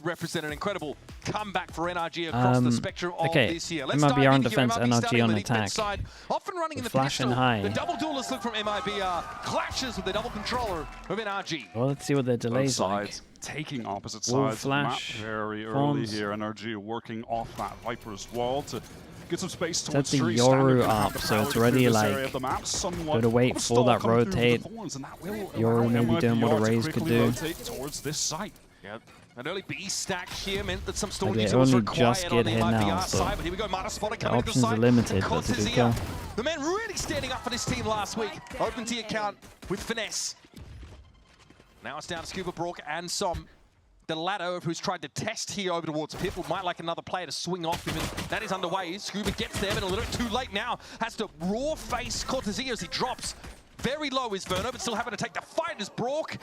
would represent an incredible comeback for NRG across the spectrum of this year. Let's MIBR dive on into defense, NRG on the attack. side, often running in the Flash and pistol. high. The double duelist look from MIBR clashes with the double controller of NRG. Well, let's see what their delays like. Taking opposite Wall sides flash, of the map very early Fawns. here. NRG working off that Viper's wall to get some space Set towards the Tree. Yoru up, so it's already like gotta wait for that rotate. Yoru maybe doing what a Raze could do. Towards this site. Yep. An early B stack here meant that some storage Okay, was only required just on get the hit now, MIBR so side, but here we go, Marta Spotter the coming to the options side. are limited. That's a good call. The man really standing up for this team last week. Opened the account with finesse. Now it's down to Scuba, Brook, and Som. The latter of who's tried to test here over towards Piffle might like another player to swing off him, and that is underway. Scuba gets there, but a little bit too late now. Has to raw face Cortezia as he drops. Very low is Verno, but still having to take the fight as Brook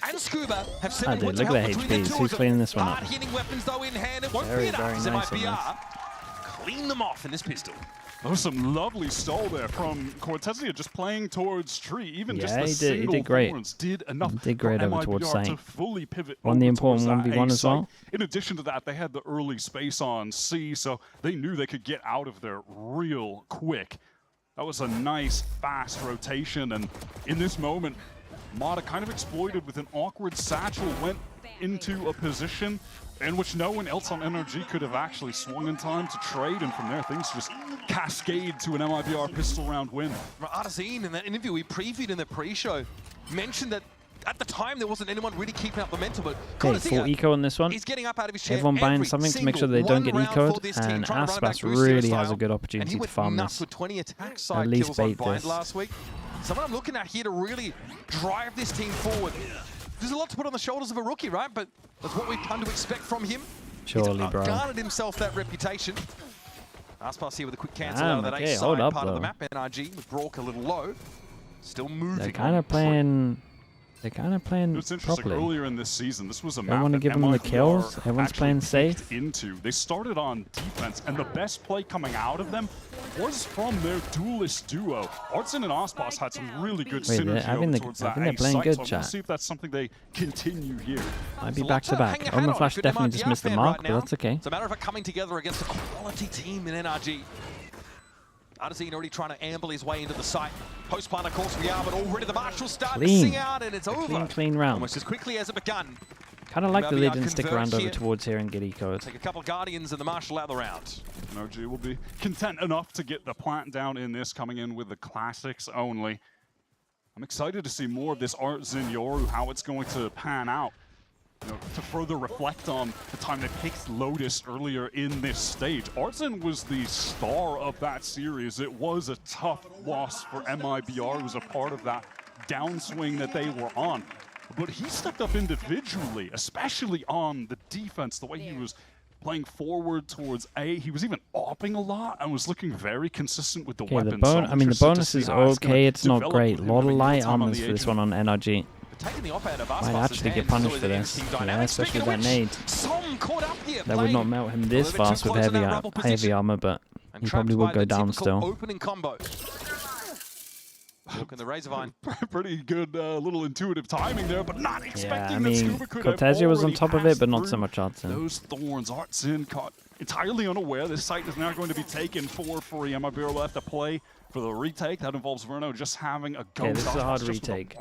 and Scuba have 7 points of look health at the between HPs. the two Who's of cleaning them. this one up? Hard-hitting weapons though in hand. It won't Very, be enough very as nice on MIBR clean them off in this pistol. That was some lovely stall there from Cortezia, just playing towards Tree. Even just the he single did great. thorns did enough Did great for over towards MIBR site. to fully pivot. Won the over important towards that 1v1 A as well. site. In addition to that, they had the early space on C, so they knew they could get out of there real quick. That was a nice, fast rotation, and in this moment, Mata kind of exploited with an awkward satchel, went into a position in which no one else on NRG could have actually swung in time to trade, and from there things just cascade to an MIBR pistol round win. Arzine, in that interview we previewed in the pre-show, mentioned that at the time there wasn't anyone really keeping up the mental, but Okay, full eco on this one. he's getting up out of his chair. Everyone buying something to make sure they don't get eco'd, and Aspas really has a good opportunity to farm this. With 20 attack side At least kills on bait Bind this. last week. Someone I'm looking at here to really drive this team forward. There's a lot to put on the shoulders of a rookie, right? But that's what we've come to expect from him. Surely, He's bro. garnered himself that reputation. Aspas here with a quick cancel out of that okay, ace hold side up, part of the though. map. NRG with Brook a little low. Still moving. They're kind of playing. They're kind of playing It's interesting, properly. earlier in this season, this was a They map want to that give them the MIBR kills. Everyone's actually playing picked safe. into. They started on defense, and the best play coming out of them was from their duelist duo. Artson and Aspas had some really good synergy over towards that they're A playing site, good, so I chat. want to see if that's something they continue here. Might be back to back. Omen Flash definitely just missed the mark, but that's okay. It's a matter of it coming together against a quality team in NRG. Arzine already trying to amble his way into the site. Post-plant, of course, we are, but already the marshals start to sing out, and it's over. Clean round. Almost as quickly as it begun. Kind of like that they MIBR didn't stick around converge over here. towards here and get eco'd. Take a couple of Guardians and the marshal out of the round. NRG will be content enough to get the plant down in this, coming in with the classics only. I'm excited to see more of this Artzin Yoru, how it's going to pan out. You know, to further reflect on the time they picked Lotus earlier in this stage. Artzin was the star of that series. It was a tough loss for MIBR, who was a part of that downswing that they were on. But he stepped up individually, especially on the defense, the way he was playing forward towards A. He was even opping a lot and was looking very consistent with the weapons. The bonus is okay, it's not great. A lot of light armors for this one on NRG. Might actually get punished for this. Yeah, especially with that nade. That would not melt him this fast with heavy armor, but he probably would go down still. Opening combo. Look in the Razorvine. Pretty good little intuitive timing there, but not expecting that Scuba could have Cortezia was on top of it, but not passed so much Artzin. those thorns. Artzin caught entirely unaware. This site is now going to be taken for free. MIBR will have to play for the retake. That involves Verno just having a go. Okay, this is a hard retake.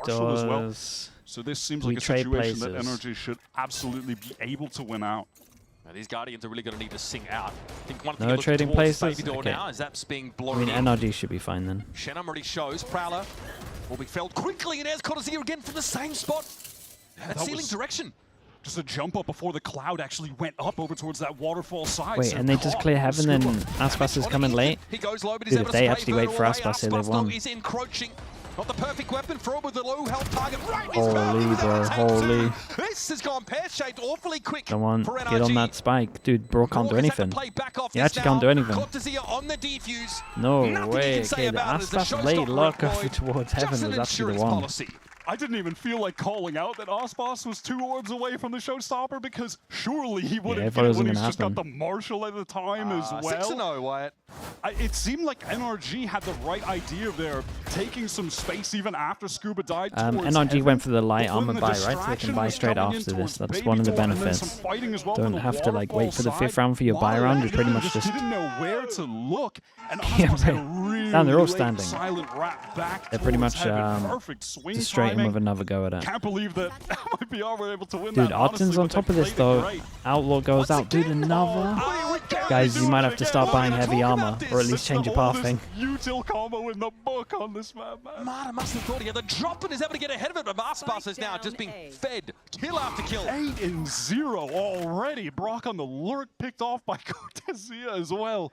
So this seems like a situation that NRG should absolutely be able to win out. Now these Guardians are really going to need to sing out. I think one thing No trading places? Okay. Now is that's being blown in. NRG should be fine then. Shenham already shows. Prowler will be felled quickly, and there's Cortezia again from the same spot. That ceiling direction. Just a jump up before the cloud actually went up over towards that waterfall side. Wait, and they just clear heaven, then Aspas is coming late? He goes low, but Dude, if they actually wait for Aspas here, they've won. Is encroaching. Not the perfect weapon for with the low health target right in his Holy, mouth. bro, holy. This has gone pear-shaped awfully quick. Come on, for NRG. get on that spike. Dude, bro can't do anything. He actually can't do anything. On the defuse. No way. Okay, the Aspas late luck over towards heaven was actually the one. Policy. I didn't even feel like calling out that Aspas was 2 orbs away from the showstopper, because surely he wouldn't get it when he's just got the Marshal at the time as well. 6-0, Wyatt. It seemed like NRG had the right idea there, taking some space even after Scuba died. NRG went for the light armor buy, right? So they can buy straight after this. That's one of the benefits. Don't have to like wait for the 5th round for your buy round. You pretty much just didn't know where to look. And they're all standing. Back they're pretty much just straight in with another go at it. Can't believe that MIBR were able to win. Dude, that, Arten's on top of this though. Outlaw goes out. Dude, another. Guys, you might have to start buying heavy armor, or at least change your pathing. Util combo in the book on this map, man. Marta must have thought he had the drop and is able to get ahead of it, but Aspars is now just being fed kill after kill. 8-0 already. Brock on the lurk, picked off by Cortesia as well.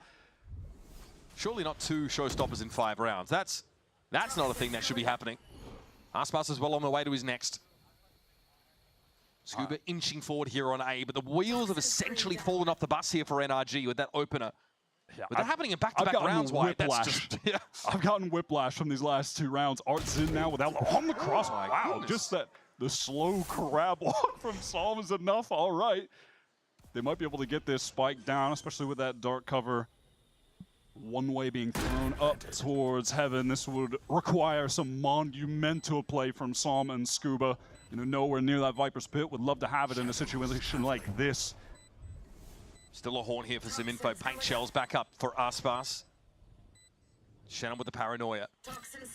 Surely not 2 showstoppers in 5 rounds. That's not a thing that should be happening. Aspars is well on the way to his next. Scuba inching forward here on A, but the wheels have essentially fallen off the bus here for NRG with that opener. Yeah, but they're happening in back-to-back rounds, White. That's just, yeah. I've gotten whiplash from these last 2 rounds. Art's in now without on the cross. Oh wow, goodness. Just that the slow crab walk from Psalm is enough. All right. They might be able to get this spike down, especially with that dark cover. One way being thrown up towards heaven. This would require some monumental play from Psalm and Scuba. You know, nowhere near that Viper's Pit. Would love to have it in a situation like this. Still a horn here for some info. Paint shells back up for Aspars. Shannon with the paranoia.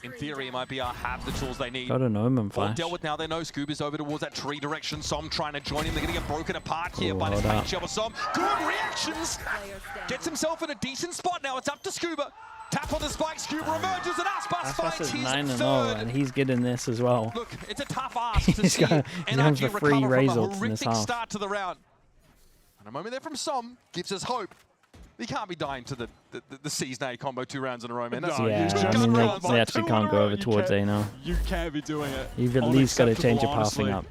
In theory, MIBR have the tools they need. Got an Omen flash. Dealt with now, they know Scuba's over towards that tree direction. Som trying to join him. They're going to get broken apart here by this paint shell. Som, good reactions. Gets himself in a decent spot now. It's up to Scuba. Tap on the spike. Scuba emerges and Aspars finds his 9-0, and he's getting this as well. Look, it's a tough ask to see NRG recover from a results horrific start to the round. And a moment there from Som gives us hope. He can't be dying to the C's and A combo 2 rounds in a row, man. Yeah, I mean, they actually can't go over towards A now. You can't be doing it. You've at least got to change your pathing up.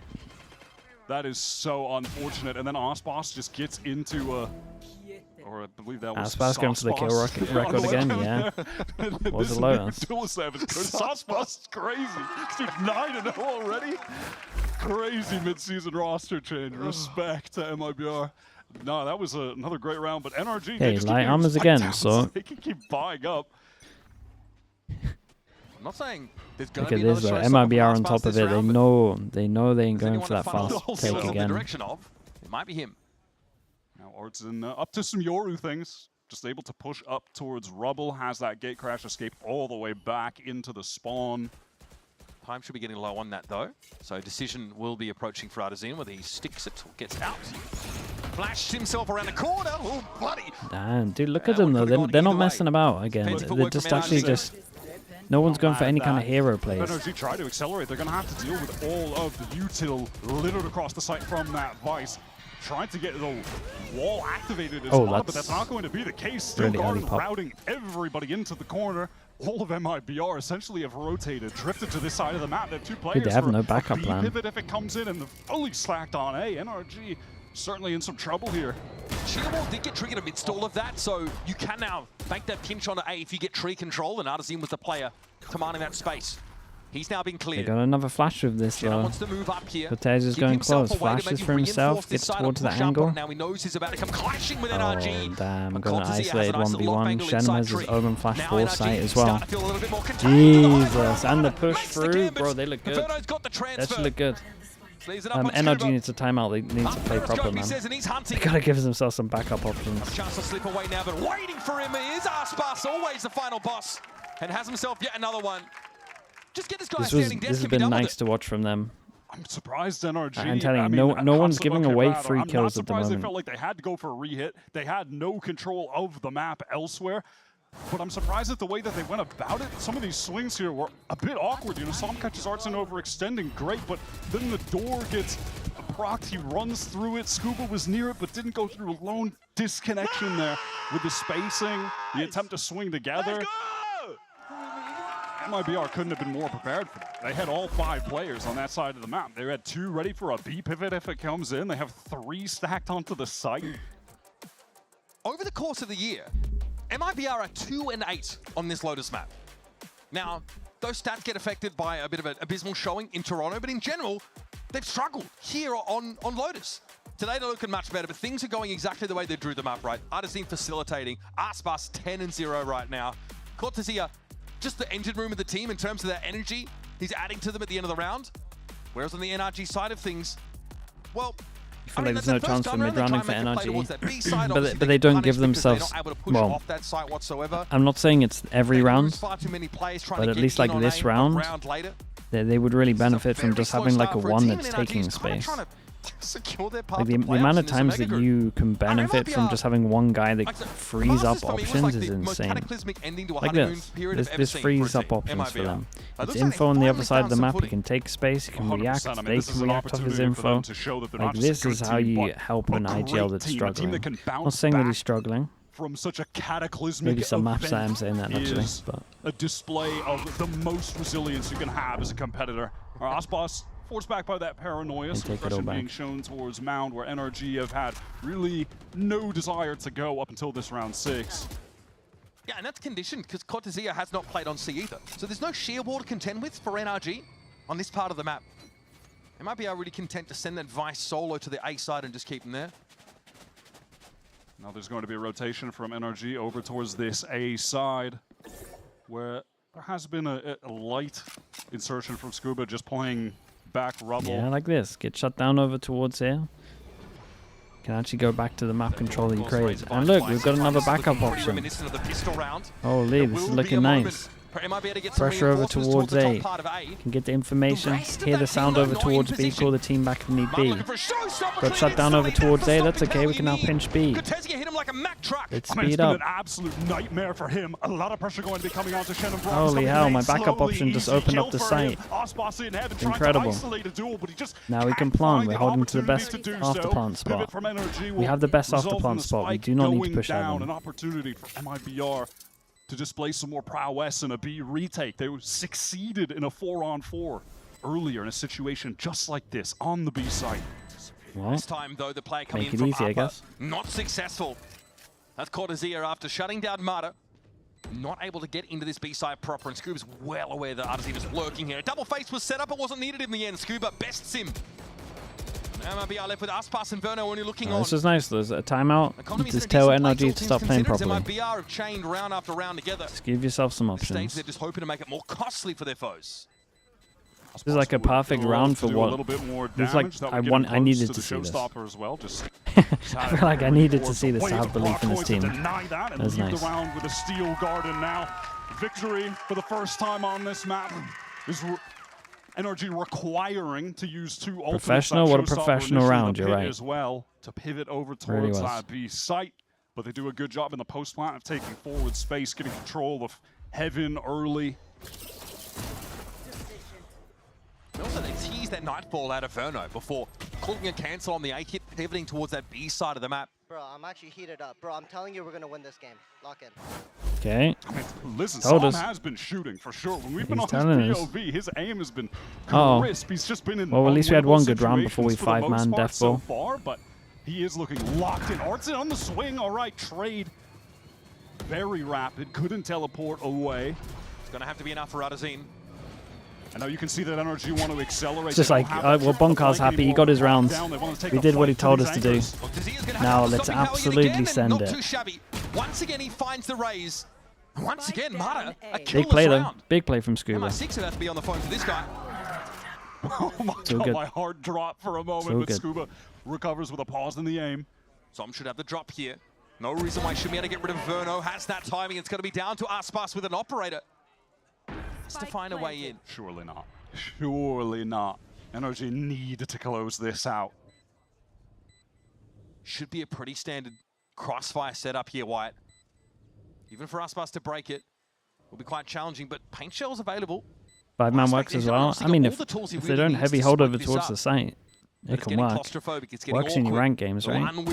That is so unfortunate. And then Aspars just gets into a... Or I believe that was Aspars going for the kill record again, yeah. Was it Lotus? Aspars is crazy. Dude, 9-0 already. Crazy mid-season roster change. Respect to MIBR. No, that was another great round, but NRG... Hey, light armors again, so... They can keep buying up. I'm not saying there's going Look to at be this, though. MIBR on top of it. They know they ain't going for that fast take again. It might be him. Now Art's in up to some Yoru things. Just able to push up towards Rubble. Has that gate crash escape all the way back into the spawn. Time should be getting low on that, though. So decision will be approaching for Artesian, whether he sticks it or gets out. Flashed himself around the corner. Oh, bloody. Damn, dude, look at them, though. They're not messing about again. They're just actually just... No one's going for any kind of hero plays. NRG try to accelerate. They're going to have to deal with all of the util littered across the site from that Vice. Trying to get the wall activated as well, but that's not going to be the case. Still really routing everybody into the corner. All of MIBR essentially have rotated, drifted to this side of the map. They have 2 players. They have no backup plan. Pivot if it comes in, and the fully slacked on A. NRG certainly in some trouble here. Chillable did get triggered amidst all of that, so you can now bank that pinch on A if you get tree control, and Artesian was the player commanding that space. He's now been cleared. They got another flash with this, though. Wants to move up here. Cortezia's going close. Flashes for himself, gets towards the angle. Now he knows he's about to come clashing with NRG. Oh, damn. Got an isolated 1v1. Shen has his Omen flash foresight as well. Jesus. And the push through. Bro, they look good. They actually look good. NRG needs a timeout. They need to play proper, man. They gotta give themselves some backup options. Chance to slip away now, but waiting for him is Aspars, always the final boss, and has himself yet another one. Just get this guy standing desk. This has been nice to watch from them. I'm surprised NRG. I'm telling you, no one's giving away free kills at the moment. They felt like they had to go for a rehit. They had no control of the map elsewhere. But I'm surprised at the way that they went about it. Some of these swings here were a bit awkward. You know, Som catches Artsen overextending, great, but then the door gets procced. He runs through it. Scuba was near it, but didn't go through a lone disconnection there with the spacing, the attempt to swing together. MIBR couldn't have been more prepared for that. They had all 5 players on that side of the map. They had 2 ready for a B pivot if it comes in. They have 3 stacked onto the site. Over the course of the year, MIBR are 2-8 on this Lotus map. Now, those stats get affected by a bit of an abysmal showing in Toronto, but in general, they've struggled here on Lotus. Today they're looking much better, but things are going exactly the way they drew them up, right? Artazine facilitating. Arspas 10-0 right now. Cortezia, just the engine room of the team in terms of their energy. He's adding to them at the end of the round. Whereas on the NRG side of things, well, I feel like there's no chance for mid-rounding for NRG, but they don't give themselves, well, I'm not saying it's every round, but at least like this round, they would really benefit from just having like a one that's taking space. Like the amount of times that you can benefit from just having one guy that frees up options is insane. Like this frees up options for them. It's info on the other side of the map, he can take space, he can react, they can react off his info. Like this is how you help an IGL that's struggling. I'm not saying that he's struggling. From such a cataclysmic maybe some maps I am saying that actually, but a display of the most resilience you can have as a competitor. Arspas forced back by that paranoia, suppression being shown towards Mound, where NRG have had really no desire to go up until this round 6. Yeah, and that's conditioned because Cortezia has not played on C either. So there's no sheer wall to contend with for NRG on this part of the map. They might be really content to send that Vice solo to the A side and just keep them there. Now there's going to be a rotation from NRG over towards this A side, where there has been a light insertion from Scuba, just playing back rubble. Yeah, like this. Get shut down over towards here. Can actually go back to the map control that you created. And look, we've got another backup option. Holy, this is looking nice. Pressure over towards A. Can get the information, hear the sound over towards B, call the team back if need be. Got shut down over towards A, that's okay, we can now pinch B. Let's speed up. An absolute nightmare for him. A lot of pressure going to be coming onto Shannon Brown. Holy hell, my backup option just opened up the site. Incredible. Now we can plant, we're holding to the best after plant spot. We have the best after plant spot, we do not need to push that an opportunity for MIBR to display some more prowess in a B retake. They succeeded in a 4-on-4 earlier in a situation just like this on the B site. Well, this time, though, the player coming make in it from easy, I guess. Not successful. That's Cortezia after shutting down Mata. Not able to get into this B side proper, and Scuba's well aware that Artazine is lurking here. A double face was set up, it wasn't needed in the end. Scuba best sim. MIBR left with Arspas and Verno only looking on. This is nice. There's a timeout. Just tell NRG to stop playing properly. MIBR have chained round after round together. Just give yourself some options. They're just hoping to make it more costly for their foes. This is like a perfect round for what? It's like I needed to see this. I feel like I needed to see this to have belief in this team. That's nice. With a steel garden now. Victory for the first time on this map is NRG requiring to use 2 professional. What a professional round! You're right. As well to pivot over towards that B site, but they do a good job in the post plant of taking forward space, getting control of Heaven early. Also, they teased that Nightfall out of Verno before calling a cancel on the A kit, pivoting towards that B side of the map. Bro, I'm actually heated up. Bro, I'm telling you, we're gonna win this game. Lock in. Okay. I mean, listen, Sam has been shooting for sure. When we've been on his POV, his aim has been crisp. He's just been in. Well, at least we had one good round before we 5-man death ball. So far, but he is looking locked in. Artson on the swing. All right, trade. Very rapid. Couldn't teleport away. It's gonna have to be enough for Artazine. And now you can see that NRG want to accelerate. It's just like, well, Bonkar's happy. He got his rounds. We did what he told us to do. Now let's absolutely send it. Once again, he finds the raise. Once again, Mata, a big play though. Big play from Scuba. MI6 would have to be on the phone for this guy. Oh my God, my heart dropped for a moment, but Scuba recovers with a pause in the aim. Som should have the drop here. No reason why he should be able to get rid of Verno. Has that timing. It's going to be down to Arspas with an operator. To find a way in. Surely not. Surely not. NRG need to close this out. Should be a pretty standard crossfire setup here, Wyatt. Even for Arspas to break it, will be quite challenging, but paint shells available. 5-man works as well. I mean, if they don't heavy hold over towards the site, it can work. Works in your rank games, right? I mean,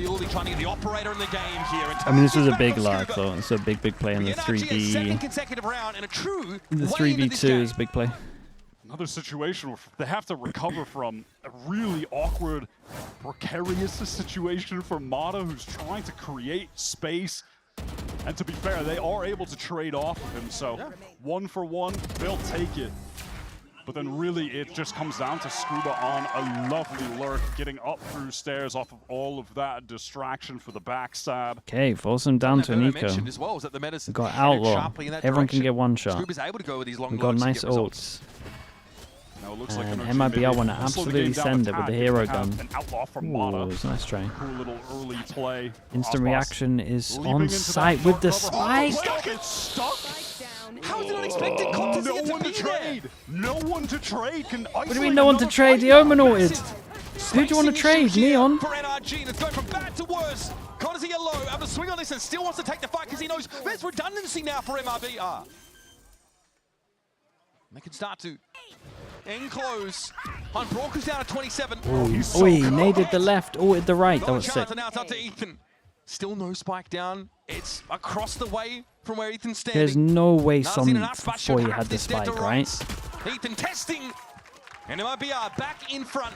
this was a big lurk, though. It's a big play in the 3v. The 3v2 is a big play. Another situation where they have to recover from a really awkward, precarious situation for Mata, who's trying to create space. And to be fair, they are able to trade off of him, so 1 for 1, they'll take it. But then really it just comes down to Scuba on a lovely lurk, getting up through stairs off of all of that distraction for the backstab. Okay, force him down to Nico. Well, we've got Outlaw. Everyone can get one shot. Able to go with these long We've got nice ults. Now it looks And like MIBR want to absolutely send it with the hero gun. An Outlaw from Ooh, Mata. it was a nice try. Cool little early play. Instant Osmos reaction is leaping on into site that with the front cover. spike. It's stuck. How is it unexpected? Contest No yet one to be trade. No one to trade. Can What do you mean no one to trade? The Omen ulted. Who do you want to trade? Neon? For NRG, and it's going from bad to worse. Contest yellow, able to swing on this and still wants to take the fight because he knows there's redundancy now for MIBR. They can start to enclose. On Broker's down at 27. Oh, he naded the left, ulted the right. That was sick. And now it's up to Ethan. Still no spike down. It's across the way from where Ethan's standing. There's no way some before you had the spike, right? Ethan testing. And MIBR back in front.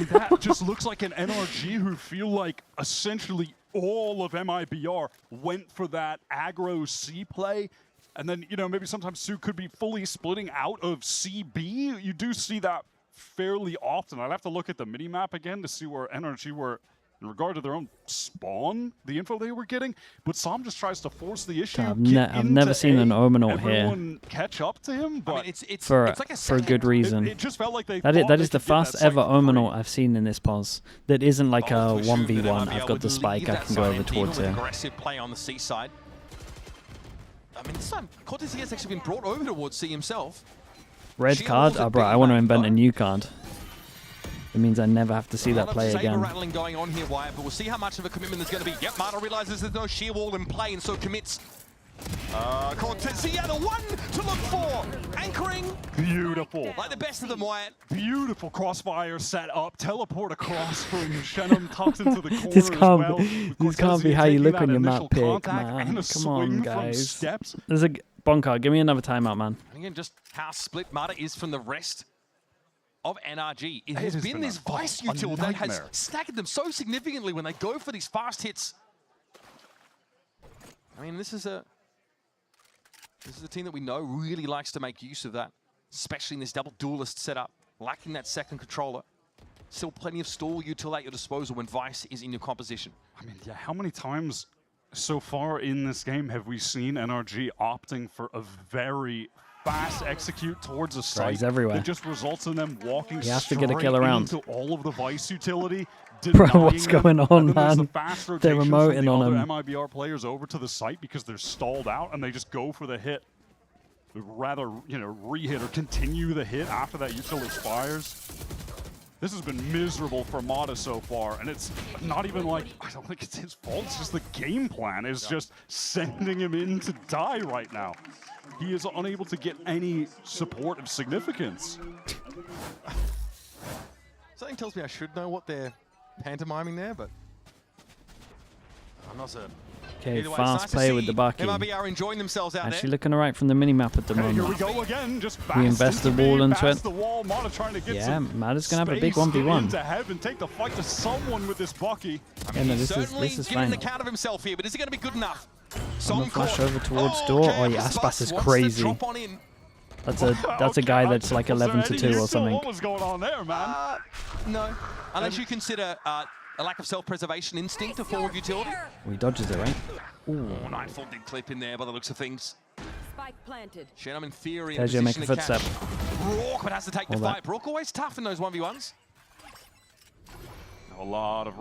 That just looks like an NRG who feel like essentially all of MIBR went for that aggro C play. And then, you know, maybe sometimes Sue could be fully splitting out of CB. You do see that fairly often. I'd have to look at the mini-map again to see where NRG were in regard to their own spawn, the info they were getting. But Sam just tries to force the issue. I've never seen an Omen ult here. Everyone catch up to him, but I mean, it's for like a good reason. it just felt like they That is the first ever Omen ult I've seen in this pause. That isn't like a 1v1. I've got the spike. I can go over towards it. Aggressive play on the C side. I mean, this time Cortez has actually been brought over towards C himself. Red card? Oh, bro, I want to invent a new card. It means I never have to see that play again. Rattling going on here, Wyatt, but we'll see how much of a commitment there's going to be. Yep, Mata realizes there's no sheer wall in play and so commits. Cortez, yeah, the one to look for. Anchoring. Beautiful. Like the best of them, Wyatt. Beautiful crossfire set up. Teleport across from Shenum, tucked into the corner as well. This can't be how you look on your map pick, man. Come on, guys. There's a Bonker, give me another timeout, man. And again, just how split Mata is from the rest of NRG. It has been this Vice util that has staggered them so significantly when they go for these fast hits. I mean, this is a team that we know really likes to make use of that, especially in this double duelist setup, lacking that second controller. Still plenty of stall util at your disposal when Vice is in your composition. I mean, yeah, how many times so far in this game have we seen NRG opting for a very fast execute towards a site everywhere. that just results in them walking straight into all of the Vice utility? Bro, what's going on, man? They're remoting on other him. MIBR players over to the site because they're stalled out and they just go for the hit. They'd rather, you know, re-hit or continue the hit after that util expires. This has been miserable for Mata so far, and it's not even like, I don't think it's his fault, it's just the game plan is just sending him in to die right now. He is unable to get any support of significance. Something tells me I should know what they're pantomiming there, but I'm not certain. Okay, fast play with the Bucky. MIBR enjoying themselves out Actually looking alright from the minimap at the moment. Here we go again. Just we invest the wall into it. Yeah, Mata's gonna have a big 1v1. To have and take the fight to someone with this Bucky. I mean, yeah, no, this is fine. Getting the count of himself here, but is it going to be good enough? I'm gonna flash over towards door. Oh yeah, Aspas is crazy. That's a guy that's like 11-2 or something. What was going on there, man? No, unless you consider a lack of self-preservation instinct a form of utility. He dodges it, right? Ooh, Nightfall did clip in there by the looks of things. Spike planted. Shenum in theory There's you make a footstep. Brook, but has to take the fight. Brook always tough in those 1v1s. A lot of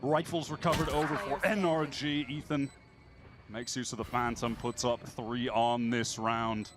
rifles recovered over for NRG. Ethan makes use of the Phantom, puts up 3 on this round.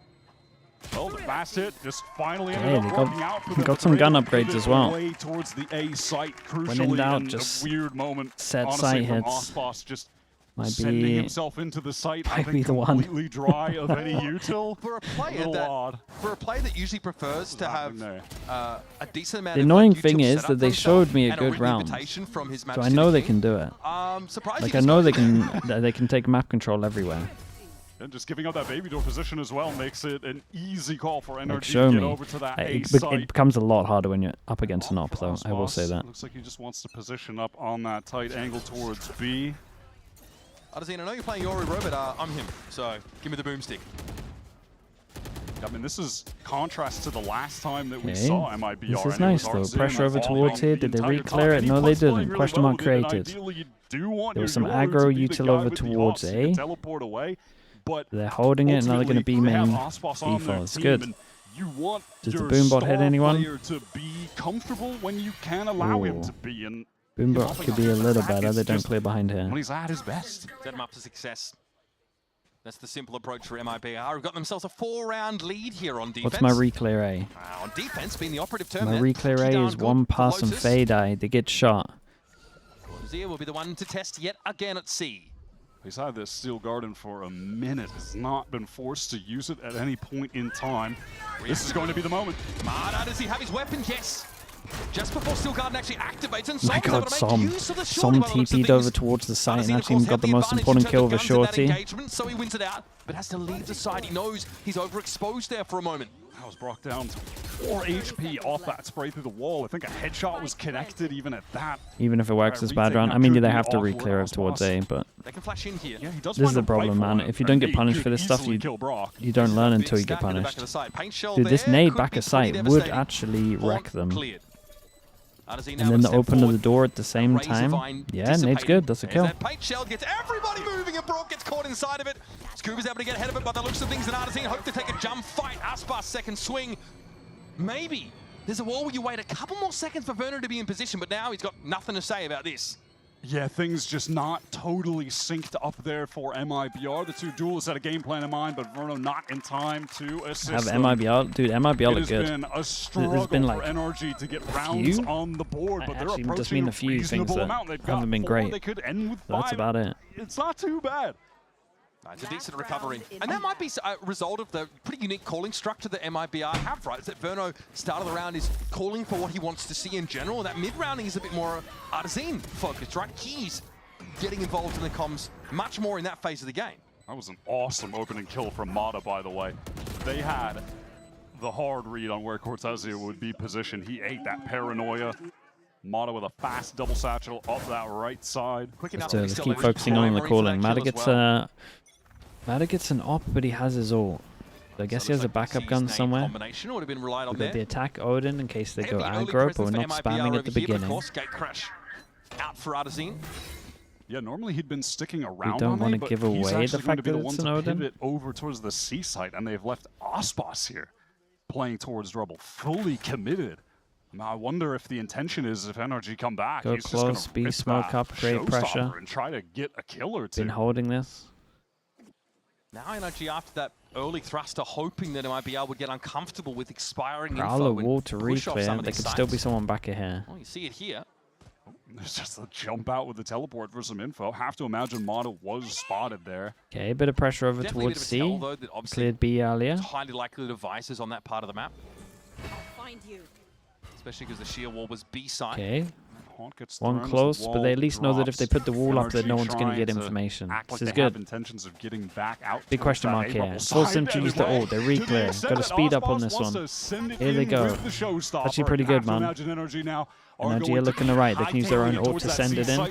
Well, the fast hit just finally ended up working out for them. Got some gun upgrades as well. Towards the A site, crucially, when in doubt, just a weird moment. Set sight hits. Osmos just might sending be himself into the site. might be the one. Completely dry of any util. For a player that usually prefers to have a decent amount. The annoying thing is that they showed me a good round, so I know they can do it. Like I know they can take map control everywhere. And just giving up that baby door position as well makes it an easy call for NRG to get over to that A site. It becomes a lot harder when you're up against an op, though. I will say that. Looks like he just wants to position up on that tight angle towards B. I know you're playing Yori Robot. I'm him, so give me the boomstick. I mean, this is contrast to the last time that we saw MIBR. This is nice though. Pressure over towards here. Did they re-clear it? No, they didn't. Question mark created. There was some aggro util over towards A. They're holding it. Now they're going to B main B4. It's good. Does the boombot hit anyone? To be comfortable when you can allow him to be, and boombot could be a little better. They don't clear behind here. when he's at his best. Set him up for success. That's the simple approach for MIBR. We've got themselves a 4-round lead here on defense. What's my re-clear A? On defense, being the operative term. My re-clear A is one pass and fade eye. They get shot. Zia will be the one to test yet again at C. He's had this Steel Garden for a minute. Has not been forced to use it at any point in time. This is going to be the moment. Mana, does he have his weapon? Yes. Just before Steel Garden actually activates, and my God, Som TP'd over towards the site and actually got the most important kill of a shorty. So he wins it out, but has to leave the side. He knows he's overexposed there for a moment. That was brought down to 4 HP off that spray through the wall. I think a headshot was connected even at that. Even if it works this bad round. I mean, they have to re-clear it towards A, but they can flash in here. Yeah, this is the problem, man. If you don't get punished for this stuff, you don't learn until you get punished. Dude, this nade back of sight would actually wreck them. And then the open of the door at the same time. Yeah, nade's good. That's a kill. Paint shell gets everybody moving, and Brock gets caught inside of it. Scuba's able to get ahead of it, but the looks of things in Artesine hope to take a jump fight. Aspas second swing. Maybe there's a wall where you wait a couple more seconds for Verno to be in position, but now he's got nothing to say about this. Yeah, things just not totally synced up there for MIBR. The two duelists had a game plan in mind, but Verno not in time to assist have them. MIBR, dude, MIBR look good. It has been a struggle for NRG to get rounds on the board, but they're approaching a few things that haven't been great. They could end with 5. That's about it. It's not too bad. It's a decent recovery. And that might be a result of the pretty unique calling structure that MIBR have, right? Is that Verno, start of the round, is calling for what he wants to see in general. That mid-rounding is a bit more Artesine focused, right? He's getting involved in the comms much more in that phase of the game. That was an awesome opening kill from Mata, by the way. They had the hard read on where Cortezia would be positioned. He ate that paranoia. Mata with a fast double satchel up that right side. Let's keep focusing on the calling. Mata gets an op, but he has his ult. So I guess he has a backup gun somewhere. We've got the attack Odin in case they go aggro, but we're not spamming at the beginning. Out for Artesine. Yeah, normally he'd been sticking around. We don't want to give away the fact that it's an Odin. Pivot over towards the C site, and they've left Aspas here, playing towards Rebel, fully committed. I wonder if the intention is if NRG come back, go he's close, just gonna B smoke up, create pressure, and try to get a kill or two. Been holding this. Now NRG after that early thruster, hoping that MIBR would get uncomfortable with expiring Prowler info wall to re-clear. There could still be someone back here. Well, you see it here. There's just a jump out with the teleport for some info. Have to imagine Mata was spotted there. Okay, a bit of pressure over towards C. Cleared B earlier. It's highly likely the devices on that part of the map. Find you. Especially because the sheer wall was B side. Okay. One close, but they at least know that if they put the wall up, that no one's going to get information. This is good. Intentions of getting back out. Big question mark here. Force them to use the ult. They're re-clear. Got to speed up on this one. Here they go. Actually pretty good, man. NRG are looking right. They can use their own ult to send it in. Oh,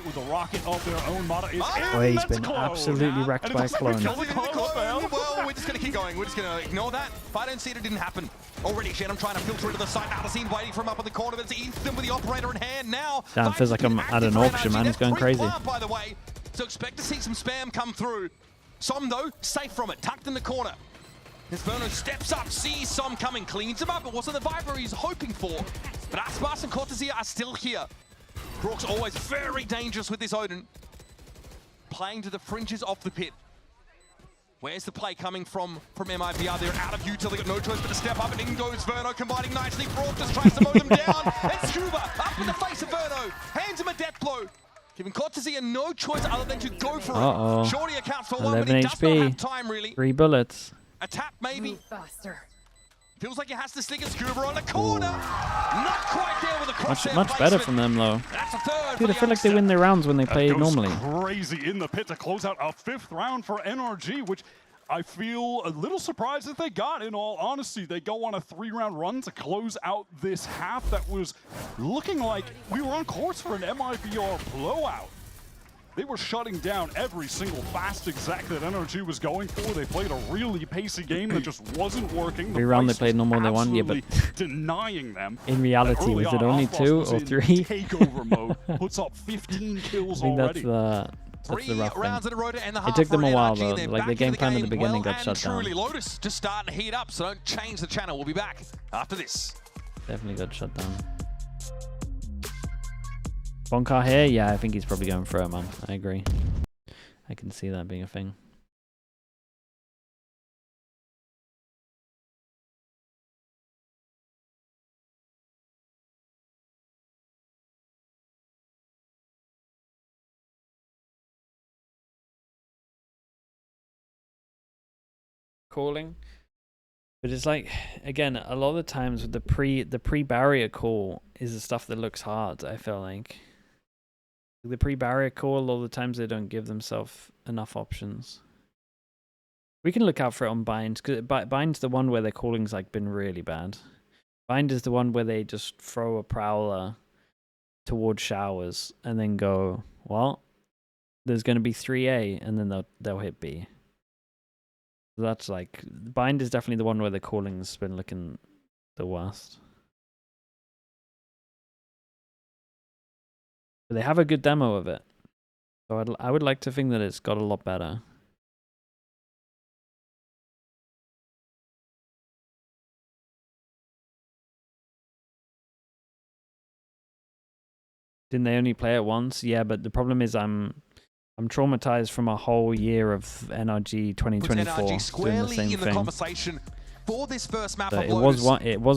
he's been absolutely wrecked by a clone. Well, we're just going to keep going. We're just going to ignore that. If I don't see it, it didn't happen. Already, Shen, I'm trying to filter into the site. Artesine waiting for him up in the corner, but it's Ethan with the operator in hand now. Damn, feels like I'm at an auction, man. It's going crazy. By the way, so expect to see some spam come through. Som, though, safe from it, tucked in the corner. As Verno steps up, sees Som coming, cleans him up. It wasn't the Viper he's hoping for. But Aspas and Cortezia are still here. Brook's always very dangerous with this Odin. Playing to the fringes of the pit. Where's the play coming from MIBR? They're out of util. They've got no choice but to step up, and in goes Verno, combining nicely. Brook just tries to mow them down. And Scuba up in the face of Verno. Hands him a death blow. Giving Cortezia no choice other than to go for it. Shorty accounts for 1, but he does not have time, really. 3 bullets. A tap, maybe. Feels like he has to stick a Scuba on the corner. Not quite there with the crosshair much better from them, though. That's a third. Dude, I feel like they win their rounds when they play normally. Crazy in the pit to close out a 5th round for NRG, which I feel a little surprised that they got, in all honesty. They go on a 3-round run to close out this half that was looking like we were on course for an MIBR blowout. They were shutting down every single fast exec that NRG was going for. They played a really pacey game that just wasn't working. Every round they played no more than one, yeah, but denying them. In reality, was it only 2 or 3? Takeover mode puts up 15 kills already. That's the rough rounds thing. in a row to end the It half took them for a while NRG. though. They're Like the back game in plan at the beginning well got shut down. truly, Lotus just starting to heat up, so don't change the channel. We'll be back after this. Definitely got shut down. Bonkar here? Yeah, I think he's probably going for it, man. I agree. I can see that being a thing. Calling. But it's like, again, a lot of the times with the pre-barrier call is the stuff that looks hard, I feel like. The pre-barrier call, a lot of the times they don't give themselves enough options. We can look out for it on Bind, because Bind's the one where their calling's like been really bad. Bind is the one where they just throw a prowler towards showers and then go, well, there's going to be 3A, and then they'll hit B. So that's like, Bind is definitely the one where the calling's been looking the worst. But they have a good demo of it. So I would like to think that it's got a lot better. Didn't they only play it once? Yeah, but the problem is I'm traumatized from a whole year of NRG 2024 doing the same thing. Conversation for this first map. It was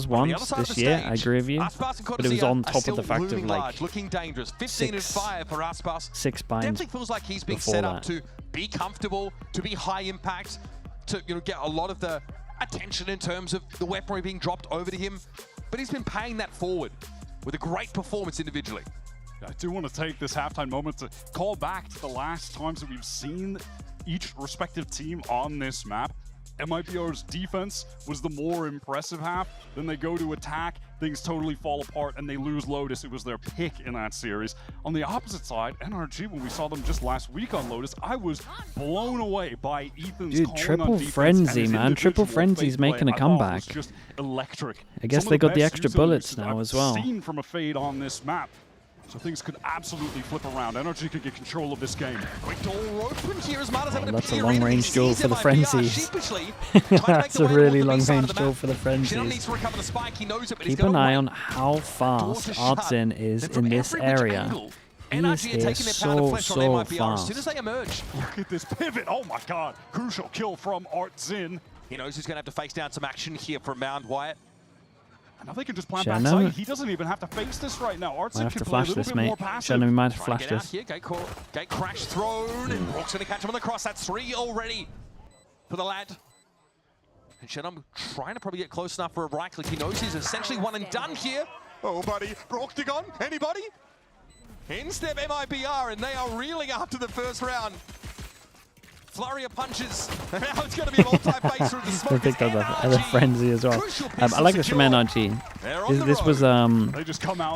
once this year, I agree with you, but it was on top of the fact of like looking dangerous. 15 and 5 for Aspas. 6 binds. Definitely feels like he's being set up to be comfortable, to be high impact, to get a lot of the attention in terms of the weaponry being dropped over to him. But he's been paying that forward with a great performance individually. I do want to take this halftime moment to call back to the last times that we've seen each respective team on this map. MIBR's defense was the more impressive half. Then they go to attack, things totally fall apart, and they lose Lotus. It was their pick in that series. On the opposite side, NRG, when we saw them just last week on Lotus, I was blown away by Ethan's Dude, calling triple on defense frenzy, and man. Triple frenzy's making a comeback. It was just electric. I guess they got the extra bullets now as well. Seen from a fade on this map. So things could absolutely flip around. NRG could get control of this game. Quick door open here as Marta's having that's a long-range duel for the frenzies. That's a really long-range duel for the frenzies. Keep an eye on how fast Artzin is in this area. He is here so fast. As soon as they emerge. Look at this pivot. Oh my god. Crucial kill from Artzin. He knows he's going to have to face down some action here from Mount Wyatt. And now they can just plant back side. He doesn't even have to face this right now. Artzin might have can to play a flash little this, bit mate. more passive. Shannon might have to flash this. Here. Gate crash thrown. And Brock's going to catch him on the cross. That's 3 already for the lad. And Shannon trying to probably get close enough for a right click. He knows he's essentially one and done here. Oh, buddy. Brocktagon. Anybody? In step MIBR, and they are reeling after the first round. Flurry of punches. Now it's going to be a multi-face through the smoke. They picked up the frenzy as well. I like this from NRG. This was, I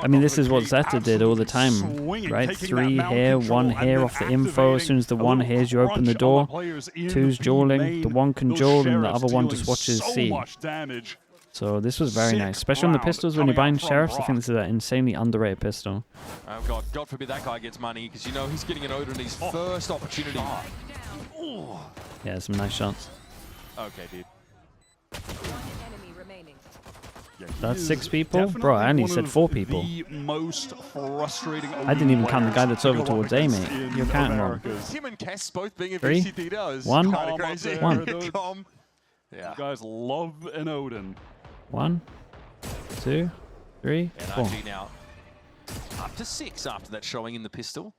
mean, this is what Zeta did all the time, right? 3 here, 1 here off the info. As soon as the 1 hears, you open the door. 2's dueling. The 1 can duel, and the other 1 just watches C. So this was very nice, especially on the pistols when you're buying sheriffs. I think this is an insanely underrated pistol. Oh God forbid that guy gets money, because he's getting an Odin in his first opportunity. Yeah, some nice shots. Okay, dude. That's 6 people? Bro, I only said 4 people. I didn't even count the guy that's over towards A, mate. You're counting wrong. Him and Kess both being in 3, VCT now is 1, kind of crazy. 1. Yeah. You guys love an Odin. 1, 2, 3, 4. NRG now up to 6 after that showing in the pistol.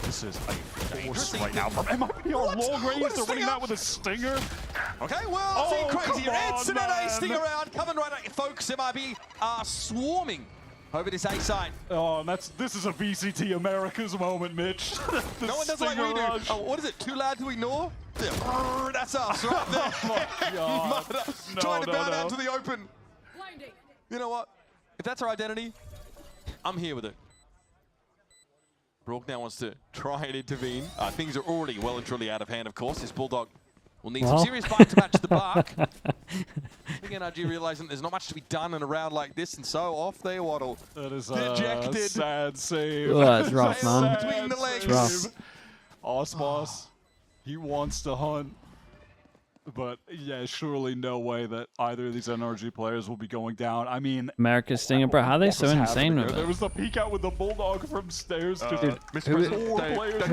This is a force right now from MIBR. Long range, they're winning that with a stinger. Okay, well, see crazy. It's an NA stinger round coming right at you, folks. MIB are swarming over this A side. Oh, and this is a VCT America's moment, Mitch. No one does like we do. Oh, what is it? 2 lads who ignore? Yeah. That's us right there. Oh my God. Trying to bow down to the open. You know what? If that's our identity, I'm here with it. Brook now wants to try and intervene. Things are already well and truly out of hand, of course. This Bulldog will need some serious bite to match the bark. I think NRG realizing there's not much to be done in a round like this, and so off they waddle. That is dejected. a sad save. Oh, that's rough, man. Between the legs. Rough. Osmos, he wants to hunt. But yeah, surely no way that either of these NRG players will be going down. I mean, America's Stinger, bro. How are they so insane with There it? was the peek out with the Bulldog from stairs. Dude, Who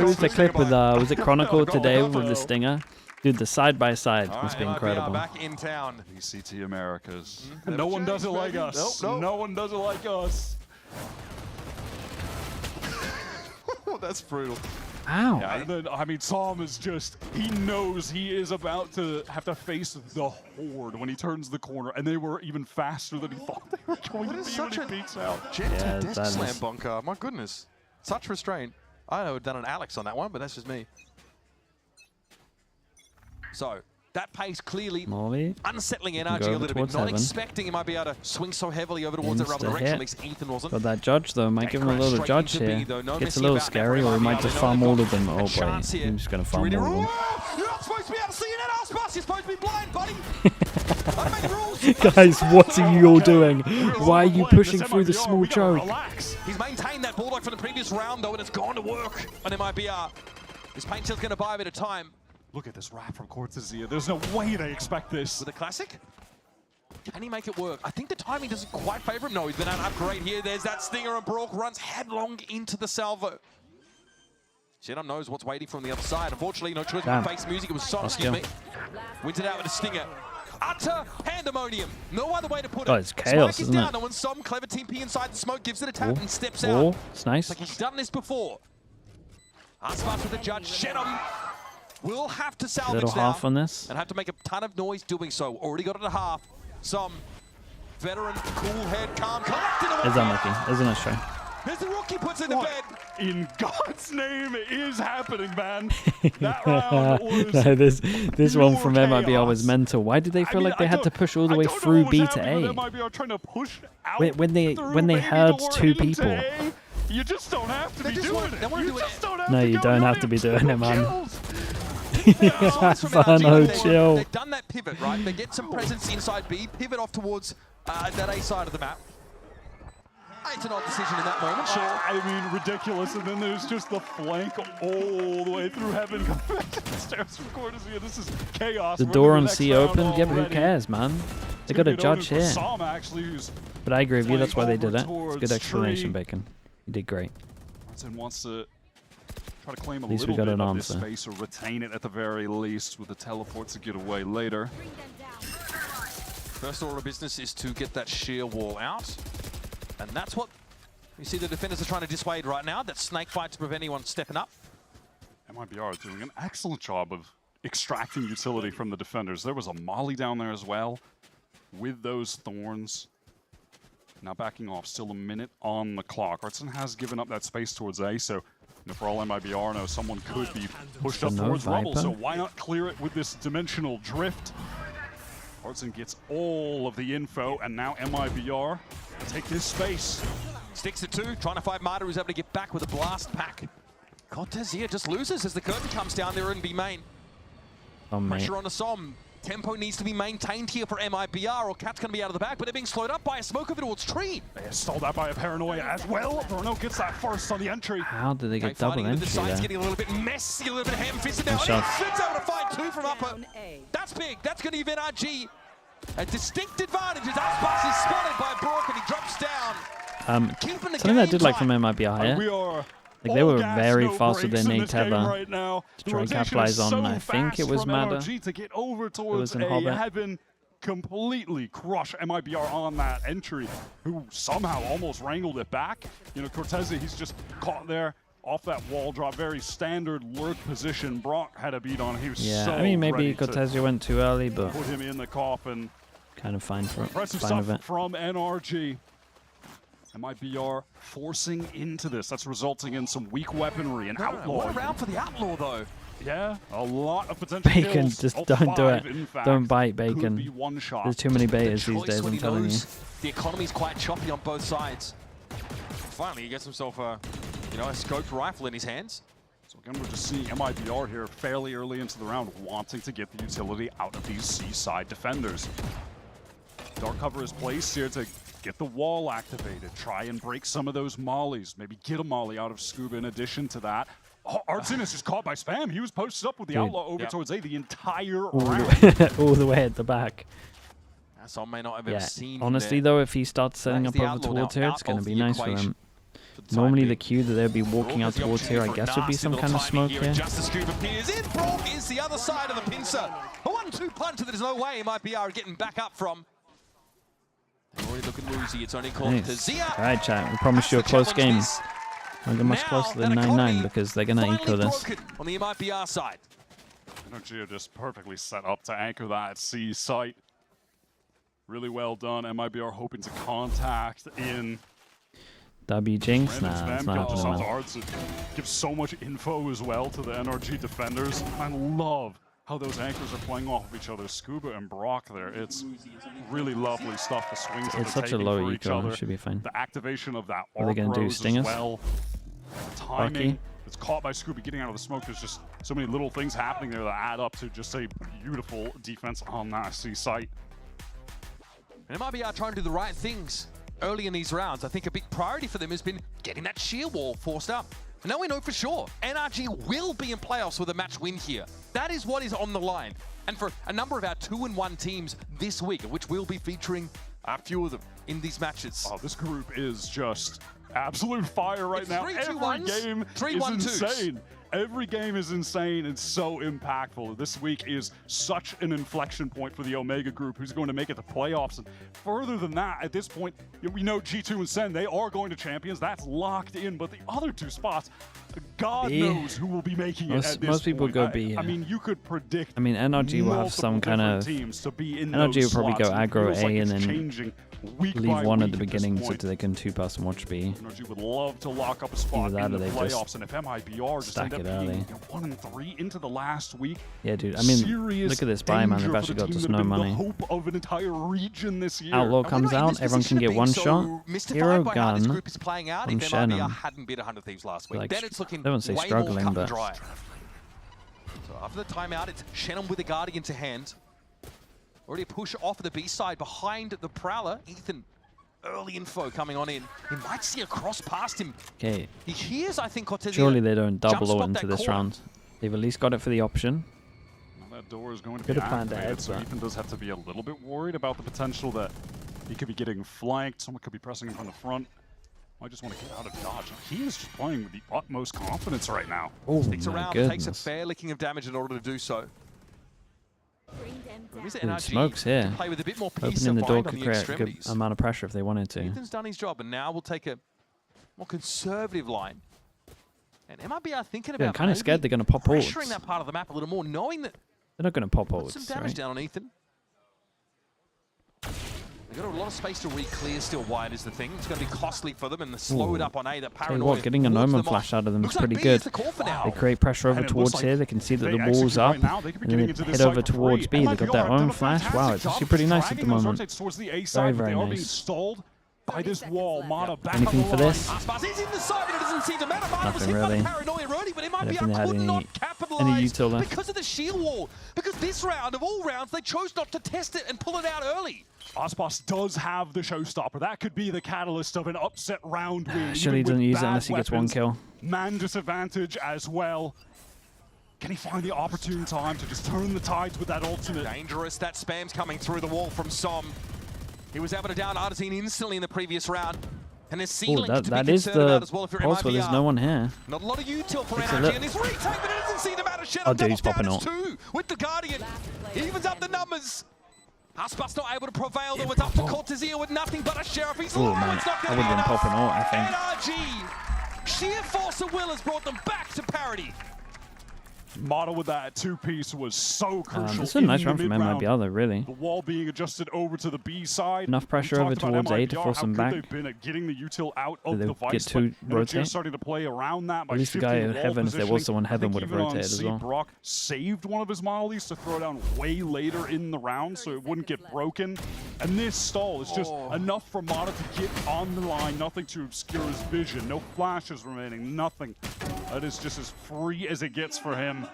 was the clip with, was it Chronicle today with the Stinger? Dude, the side-by-side must be incredible. Back in town. VCT Americas. No one does it like us. Nope. No one does it like us. That's brutal. Ow. Yeah, and then, I mean, Tom is just, he knows he is about to have to face the Horde when he turns the corner, and they were even faster than he thought they were going to be when he peeks out. Gentle desk slam bunker. My goodness. Such restraint. I would have done an Alex on that one, but that's just me. So, that pace clearly unsettling NRG a little bit. Not expecting he might be able to swing so heavily over towards that rubber direction. At least Ethan wasn't. But that judge, though, might give him a little judge here. Gets a little scary, or he might just farm all of them. Oh, boy. He's just going to farm all of them. You're not supposed to be able to see it at us, boss. You're supposed to be blind, buddy. Guys, what are you all doing? Why are you pushing through the small choke? He's maintained that Bulldog from the previous round, though, and it's gone to work on MIBR. This paint shell's going to buy a bit of time. Look at this wrap from Cortezia. There's no way they expect this. With a classic? Can he make it work? I think the timing doesn't quite favor him. No, he's been an upgrade here. There's that Stinger, and Brook runs headlong into the salvo. Shenom knows what's waiting from the other side. Unfortunately, no choice but to face music. It was Son, excuse me. Wins it out with a Stinger. Utter pandemonium. No other way to put it. Oh, it's chaos, isn't it? And when some clever Team P inside the smoke gives it a tap and steps out. Oh, it's nice. Like he's done this before. Aspas with the judge. Shenom will have to salvage little now half on this. and have to make a ton of noise doing so. Already got it at half. Some veteran, cool head, calm, collected. It's unlucky, isn't it, Shay? There's the rookie puts in the bed. In God's name is happening, man. That round was no, this one from MIBR was mental. Why did they feel like they had to push all the way through B to A? Trying to push out when they heard two people. You just don't have to be doing it. No, you don't have to be doing it, man. Fano, chill. They've done that pivot, right? They get some presence inside B, pivot off towards that A side of the map. It's an odd decision in that moment, sure. I mean, ridiculous. And then there's just the flank all the way through heaven. Stairs from Cortezia. This is chaos. The door on C opened. Yeah, but who cares, man? They got a judge here. But I agree with you. That's why they did it. It's good explanation, Bacon. You did great. Hudson wants to try to claim a little bit of this space or retain it at the very least with the teleport to get away later. First order of business is to get that sheer wall out. And that's what you see the defenders are trying to dissuade right now. That snake fight to prevent anyone stepping up. MIBR doing an excellent job of extracting utility from the defenders. There was a molly down there as well with those thorns. Now backing off, still a minute on the clock. Artson has given up that space towards A, so for all MIBR knows, someone could be pushed up towards rubble, so why not clear it with this dimensional drift? Artson gets all of the info, and now MIBR take this space. Sticks it 2, trying to fight Marta, who's able to get back with a blast pack. Cortezia just loses as the curtain comes down there in B main. Pressure on the Som. Tempo needs to be maintained here for MIBR, or Cat's going to be out of the back, but they're being slowed up by a smoke over towards Tree. They are stalled out by a Paranoia as well. Bruno gets that first on the entry. How did they get double entry the sides there? Getting a little bit messy, a little bit ham-fisted now. And he's able to fight 2 from upper. That's big. That's going to give NRG a distinct advantage as Aspas is spotted by Brook and he drops down. Something I did like from MIBR here. Like they were very fast with their nade tether right now. to try and capitalize on, I think it was Mada. To get over towards A had been completely crush MIBR on that entry, who somehow almost wrangled it back. You know, Cortezia, he's just caught there off that wall drop, very standard lurk position. Brock had a beat on. He was so I mean, maybe Cortezia went too early, but put him in the coffin. Kind of fine for impressive stuff from NRG. MIBR forcing into this. That's resulting in some weak weaponry and outlaw. What a round for the outlaw, though. Yeah, a lot of potential Bacon, kills. just don't do it. Don't bite, Bacon. One shot. There's too many betas these days, I'm telling you. The economy's quite choppy on both sides. Finally, he gets himself a You know, a scoped rifle in his hands. So again, we're just seeing MIBR here fairly early into the round, wanting to get the utility out of these seaside defenders. Dark cover is placed here to get the wall activated, try and break some of those mollies, maybe get a molly out of Scuba in addition to that. Oh, Artsin is just caught by Spam. He was posted up with the Outlaw over towards A the entire round. All the way at the back. Some may not have ever seen honestly though, if he starts setting up over towards here, it's going to be nice for them. Normally the queue that they'd be walking out towards here, I guess, would be some kind of smoke here. Just the Scuba appears in. Brock is the other side of the pincer. A 1-2 punch that there's no way MIBR getting back up from. They're already looking woozy. It's only called to Zia. Alright, chat. We promise you a close game. Won't get much closer than 9-9 because they're going to eco this. On the MIBR side. NRG are just perfectly set up to anchor that C site. Really well done. MIBR hoping to contact in. W Jinx? Nah, it's not happening. Gives so much info as well to the NRG defenders. I love how those anchors are playing off of each other. Scuba and Brock there. It's really lovely stuff. The swings it's such a low eco. Should be fine. The activation of that What are they going to do? Stingers? Well. The timing. It's caught by Scuba getting out of the smoke. There's just so many little things happening there that add up to just a beautiful defense on that C site. And MIBR trying to do the right things early in these rounds. I think a big priority for them has been getting that sheer wall forced up. And now we know for sure, NRG will be in playoffs with a match win here. That is what is on the line. And for a number of our 2-1 teams this week, which we'll be featuring a few of them in these matches. Oh, this group is just absolute fire right now. Every game is insane. Every game is insane and so impactful. This week is such an inflection point for the Omega group, who's going to make it to playoffs. And further than that, at this point, we know G2 and Sen, they are going to champions. That's locked in. But the other two spots, God knows who will be making it at this most people point. go B. I mean, you could predict. I mean, NRG will have some kind of. Teams to be in NRG will probably go aggro A like and then leave one at the beginning so they can 2-person watch B. NRG would love to lock up a spot in the playoffs, and if MIBR just end up being 1-3 into the last week. Yeah, dude. I mean, look at this buy, man. They've actually got just no money. Hope of an entire region this year. Outlaw comes out. Everyone can get one shot. Hero gun from Shannon. Hadn't beat 100 Thieves last week. Like, then it's looking I wouldn't say struggling, but. So after the timeout, it's Shannon with the Guardian to hand. Already a push off the B side behind the Prowler. Ethan, early info coming on in. He might see a cross past him. Okay. He hears, I think, Cortez. Surely they don't double ult into this round. They've at least got it for the option. Well, that door is going to be activated, so Ethan does have to be a little bit worried about the potential that he could be getting flanked. Someone could be pressing him from the front. I just want to get out of dodge. He is just playing with the utmost confidence right now. Oh, sticks around, takes a fair licking of damage in order to do so. Ooh, smokes here. Play with a bit more Opening the door could create a good amount of pressure if they wanted to. Ethan's done his job, and now we'll take a more conservative line. And MIBR thinking about kind of scared they're going to pop ults. Pressuring that part of the map a little more, knowing that they're not going to pop ults. Some damage down on Ethan. They've got a lot of space to re-clear still wide is the thing. It's going to be costly for them, and the slow it up on A, that paranoia. Getting an Omen flash out of them is pretty good. They create pressure over towards here. They can see that the wall's up, and then they head over towards B. They've got their own flash. Wow, it's actually pretty nice at the moment. Very, very nice. By this wall, Mata back anything for this? Nothing really. I don't think they had any util left. Because of the shield wall. Because this round, of all rounds, they chose not to test it and pull it out early. Aspas does have the showstopper. That could be the catalyst of an upset round win. Surely he doesn't use it unless he gets one kill. Man disadvantage as well. Can he find the opportune time to just turn the tides with that ultimate? Dangerous. That spam's coming through the wall from Som. He was able to down Artsin instantly in the previous round. And there's ceiling to be concerned about as well if you're pulse, but there's no one here. Not a lot of util for NRG, and this retake, but it doesn't seem to matter. Oh, dude, he's popping ult. With the Guardian. Evens up the numbers. Aspas not able to prevail, though. It's up to Cortezia with nothing but a Sheriff. He's low. Man, It's not I going would to have be been popping ult, I think. NRG. Sheer force of will has brought them back to parity. Model with that two-piece was so crucial. This is a nice run from MIBR though, really. The wall being adjusted over to the B side. Enough pressure over towards A to force them back. They've been at getting the util out of the They vice, get to rotate. starting to play around that by At least the guy in heaven, if there was someone in heaven, would have rotated as well. Brock saved one of his monoliths to throw down way later in the round so it wouldn't get broken. And this stall is just enough for Mata to get on the line, nothing to obscure his vision, no flashes remaining, nothing. That is just as free as it gets for him.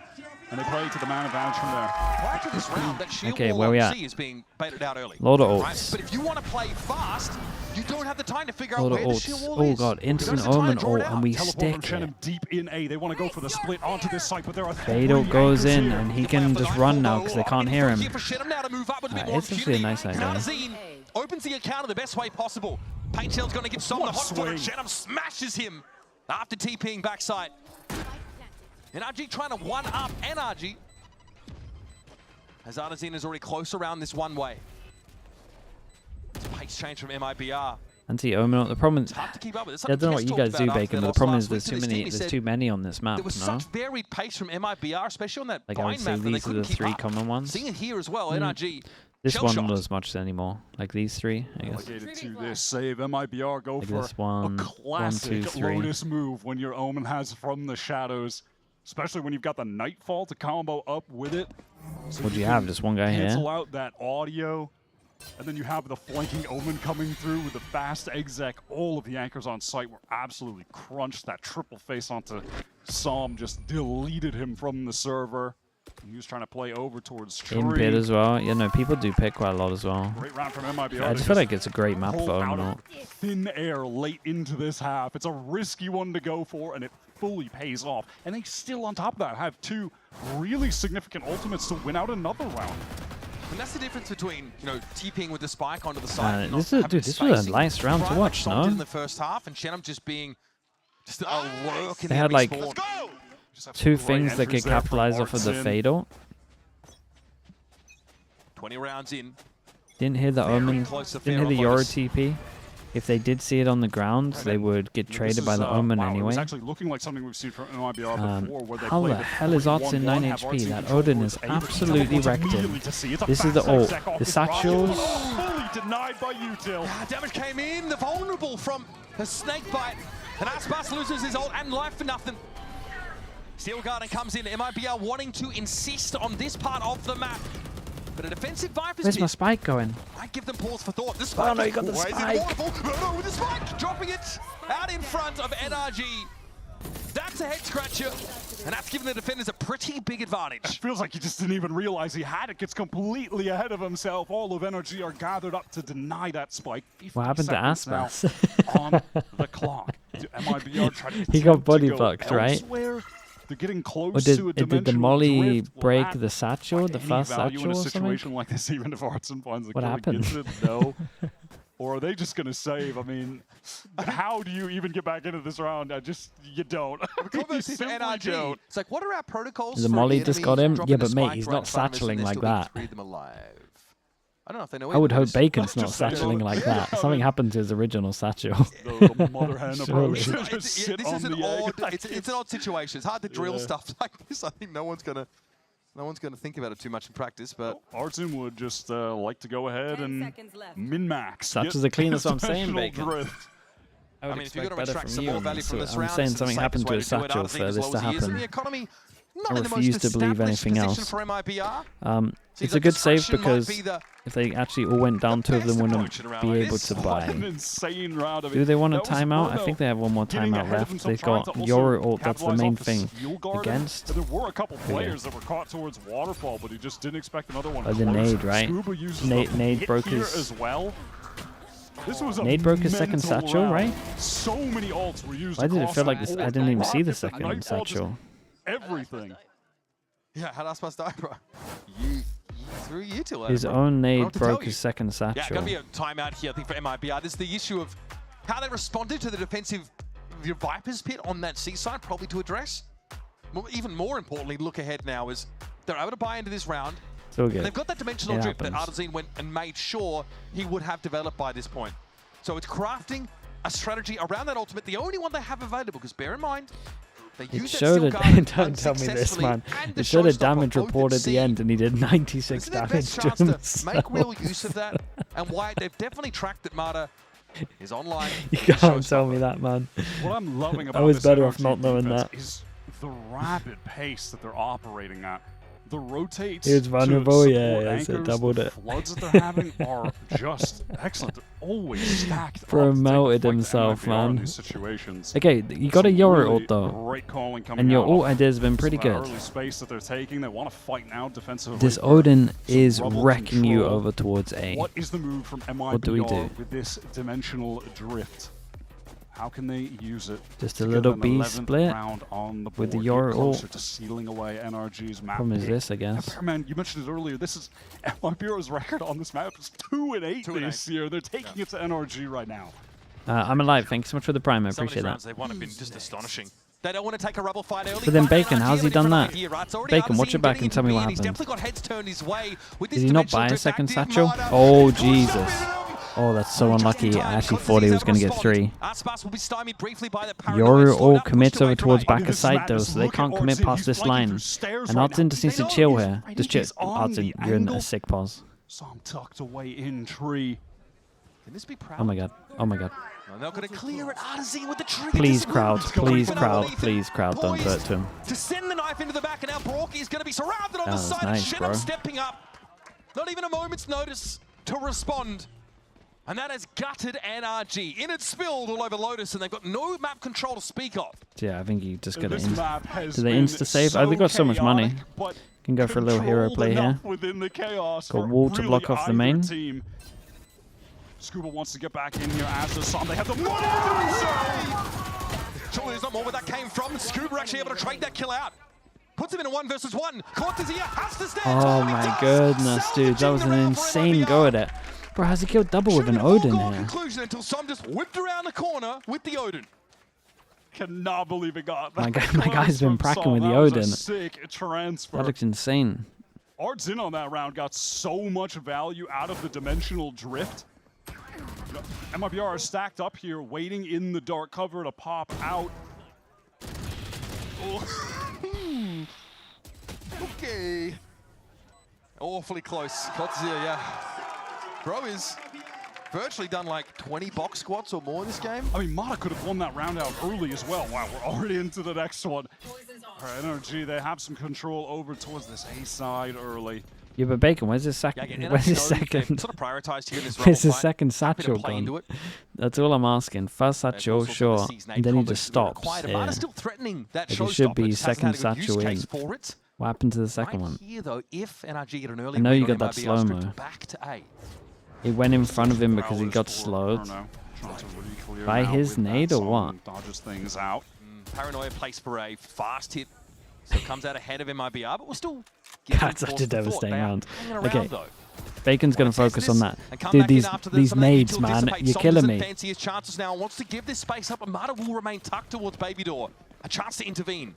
And they play to the man advantage from there. Prior to this round, that shield Okay, wall where we on at? C is being baited out early. Load of ults. Right? But if you want to play fast, you don't have the time to figure out Load of where the shield ults. wall Oh is. god, You don't instant have the time omen to draw it ult, out. and we Teleport stick from it. Shannon deep in A. They want to go for the split onto this site, but there are Fado three goes anchors in, here. and he can just run now because they can't hear him. Here for Shannon now to move up with a bit more It's actually a nice idea. Narzine opens the account in the best way possible. Paint Shell's going to give Som the hot foot, and swing. Shannon smashes him after TPing backside. NRG trying to one-up NRG. As Narzine is already close around this one way. It's a pace change from MIBR. Anti-omen. The problem is, It's hard to keep up with. I don't know what you guys do, Bacon, but the problem is there's too many on this map, There was no? such varied pace from MIBR, especially on that Like I would bind say map that they these are couldn't the keep three up. common ones. Seeing it here as well, NRG. This shell one shot. not as much anymore. Like these three, I guess. Relegated to this save. MIBR go Like for this one, a classic 1, 2, 3. Lotus move when your Omen has from the shadows, especially when you've got the Nightfall to combo up with it. So What do you have? Just one guy here? cancel out that audio, and then you have the flanking Omen coming through with the fast exec. All of the anchors on site were absolutely crunched. That triple face onto Som just deleted him from the server. And he was trying to play over towards Tree. In pit as well. Yeah, no, people do pick quite a lot as well. Great round from MIBR. I just feel like it's a great map pull for out Omen. of thin air late into this half. It's a risky one to go for, and it fully pays off. And they still, on top of that, have two really significant ultimates to win out another round. And that's the difference between, you know, TPing with the spike onto the side. and not This is, having dude, this was a spacing. nice round to Right, watch, like Som did no? in the first half, and Shannon just being just a lurk in They the had, like, respawn. Just have Two great things that entries could there from capitalize off of the Artsin. Fatal. 20 rounds in. Didn't hear the Very Omen, close to didn't hear fair the on Yoru Lotus. TP. If they did see it on the ground, they would get This traded is, by the Omen wow, It anyway. was actually looking like something we've seen from MIBR before, where they How played the hell is Artsin 9 HP? That Odin is absolutely wrecked him. This is the ult. The satchels. Fully denied by util. Damage came in, the vulnerable from the snake bite. And Aspas loses his ult and life for nothing. Steel Garden comes in, MIBR wanting to insist on this part of the map. But a defensive Viper's Where's my pit spike going? might give them pause for thought. The spike no, is you got the always spike. invulnerable. No, with the spike, dropping it out in front of NRG. That's a head scratcher, and that's giving the defenders a pretty big advantage. Feels like he just didn't even realize he had it. Gets completely ahead of himself. All of NRG are gathered up to deny that spike. 50 What happened to seconds now Aspas? on the clock. MIBR tried to He got attempt to body go blocked, right? elsewhere. They're getting close Or to a did the dimensional Molly drift. Will break that the satchel, find the any first value in satchel a or something? situation like this, even if Artsin finds the What kill happened? against it? No. Or are they just going to save? I mean, how do you even get back into this round? You don't. You Conversely for simply NRG, don't. it's like, what are our protocols? The for Molly the just enemy got him? dropping Yeah, the but mate, spike he's right not in front of us and satcheling they're like still getting that. three of them alive? I don't know if they know. I would either. hope Bacon's not just saying. satcheling like that. Yeah, Something I mean- happened to his original satchel. The mother hen Surely. approach. Just This sit is on an the egg. odd. Like, It's an odd situation. It's hard to drill Yeah. stuff like this. I think no one's gonna think about it too much in practice. But Artsin would just like to go ahead and min-max. Such get is the clean, that's what I'm saying, dimensional Bacon. drift. I would I mean, if you're expect going to better extract from some you. more value from this round, I'm saying it's the something safest happened to way his do it. satchel Artsin for as this low to as he is, and happen. the economy, not I in the most refuse to believe established anything position else. For MIBR. It's Seems a like good save distraction might because be the if they actually all went down, two of them best wouldn't approach in a round be like able this. to What buy. an insane round of it. Do they want a That was timeout? I Bruno think they have one more getting timeout ahead of left. himself, They've trying got to also Yoru ult, that's the capitalize main off the thing. Steel Garden. Against? And there were a couple yeah. players that were caught towards Waterfall, but he just didn't expect another one. Oh, the close. nade, right? Scuba uses Nade- the nade hit broke here his- as well. This was a Nade broke his second mental satchel, round. right? So many ults were used. Why did it across feel like the this? I board. didn't even see the Rockets and second Nightfall, just satchel. Everything. yeah. How does die, bro? You threw you till His bro. own I don't know nade what to broke tell his you. second Yeah, satchel. going to be a timeout here, I think, for MIBR. This is the issue of how they responded to the defensive Viper's pit on that seaside, probably to address. Well, even more importantly, look ahead now is they're able to buy into this round. So And good. they've got that dimensional It drift that happens. Artsin went and made sure he would have developed by this point. So it's crafting a strategy around that ultimate, the only one they have available, because bear in mind, It showed a don't tell me this, man. It showed a damage report at the end, and he did 96 damage to himself. Make real use of that, and why they've definitely tracked that Mata is online. You can't tell me that, man. What I'm loving about I was this better off NRG not knowing defense that. is the rapid pace that they're operating at. The rotates He was vulnerable, to yeah, support so it anchors, doubled the it. floods that they're having are just excellent. They're always stacked Bro up to take melted the fight to himself, MIBR in man. these situations. Okay, you got a Some Yoru really ult though, great calling coming and your out ult of idea has been pretty that good. early space that they're taking. They want to fight now defensively. This for Odin some is rubble wrecking you control. over towards A. What is the move from MIBR What do we do? with this dimensional drift? How can they use it? Just to a get little an B 11th split round on the with the board, get Yoru closer ult. to sealing away NRG's map. Problem is pick. this, I guess. Man, you mentioned it earlier. This is MIBR's record on this map is 2-8 this year. They're taking it to NRG right now. I'm alive. Thank you so much for the prime. I Some of appreciate these rounds that. they've won have been just astonishing. They don't want to take a rubble fight early. But then Right, Bacon, NRG how's he have a done different that? idea, right? It's already Bacon, out watch of your back scene, and tell me getting what into B, and happened. He's definitely got heads turned his way with this Did he not dimensional buy a drift second active. satchel? Mata Oh, close to Jesus. it. Oh, that's so unlucky. I actually thought he was going to get 3. Aspas will be stymied briefly by the Yoru all up, commits pushed away over from towards A. back of site though, so they can't commit past this line. And Artin just needs to chill here. Just chill. Artin, you're in a sick pause. Some tucked away in tree. Can this be proud? Oh my god. Oh my god. And they're going to clear it. Artisan with the trigger. Please just crowd. moved. Please Creeping crowd. underneath Please it. crowd. Don't do it Poised to him. to send the knife into the back, and now Brorky is going to be surrounded on That the was side. nice, and bro. Shenham stepping up. Not even a moment's notice to respond. And that has gutted NRG. In it spilled all over Lotus, and they've got no map control to speak of. Yeah, I think you just got to This map has do they been insta-save? so Oh, they got so much money. chaotic, but Can go for a little hero play here. controlled enough within the chaos Got for Wall to really block off the either main. Team. Scuba wants to get back in here as the Sun. They have the money to do so. Surely there's not more where that came from. Scuba actually able to trade that kill out. Puts him in a 1v1. Cortez here has to stand. Oh my goodness, dude. That was an insane go at it. Bro, how's he killed double with an Odin here? Conclusion until Som just whipped around the corner with the Odin. Cannot believe it got that. My guy's been close pracking from with Sol. the That was a Odin. sick transfer. That looks insane. Art's in on that round, got so much value out of the dimensional drift. MIBR are stacked up here, waiting in the dark cover to pop out. Okay. Awfully close. Kotzia, yeah. Bro is virtually done like 20 box squats or more this game. I mean, Mata could have won that round out early as well. Wow, we're already into the next one. All right, NRG, they have some control over towards this A side early. Yeah, but Bacon, where's his second? Yeah, Where's his they've second? sort of prioritized here in this Where's his fight. second Happy to satchel play into gone? it. That's all I'm asking. First satchel, Also sure, the season 8 and then he combos just that stops. were required. Yeah. Mata's still threatening that Like, it should showstopper, be just hasn't second had a good use satchel case in. for it. What happened to the second Right one? here, though, if NRG get an early I know you read on got that MIBR, stripped slow-mo. back to A. He went in front of him because he Prowlers got for slowed. Inferno, trying to re-clear By now his with that nade or song, what? Dodges things out. Paranoia place for a fast hit. So it comes out ahead of MIBR, but we'll still give them That's such pause a for thought. devastating They are round. hanging around, Okay. though. Bacon's going to Wants focus this on that. and come Dude, back in after these some of that nades, utility man, dissipate. you're Som killing doesn't me. fancy his chances now. Wants to give this space up, and Mata will remain tucked towards Baby Door. A chance to intervene.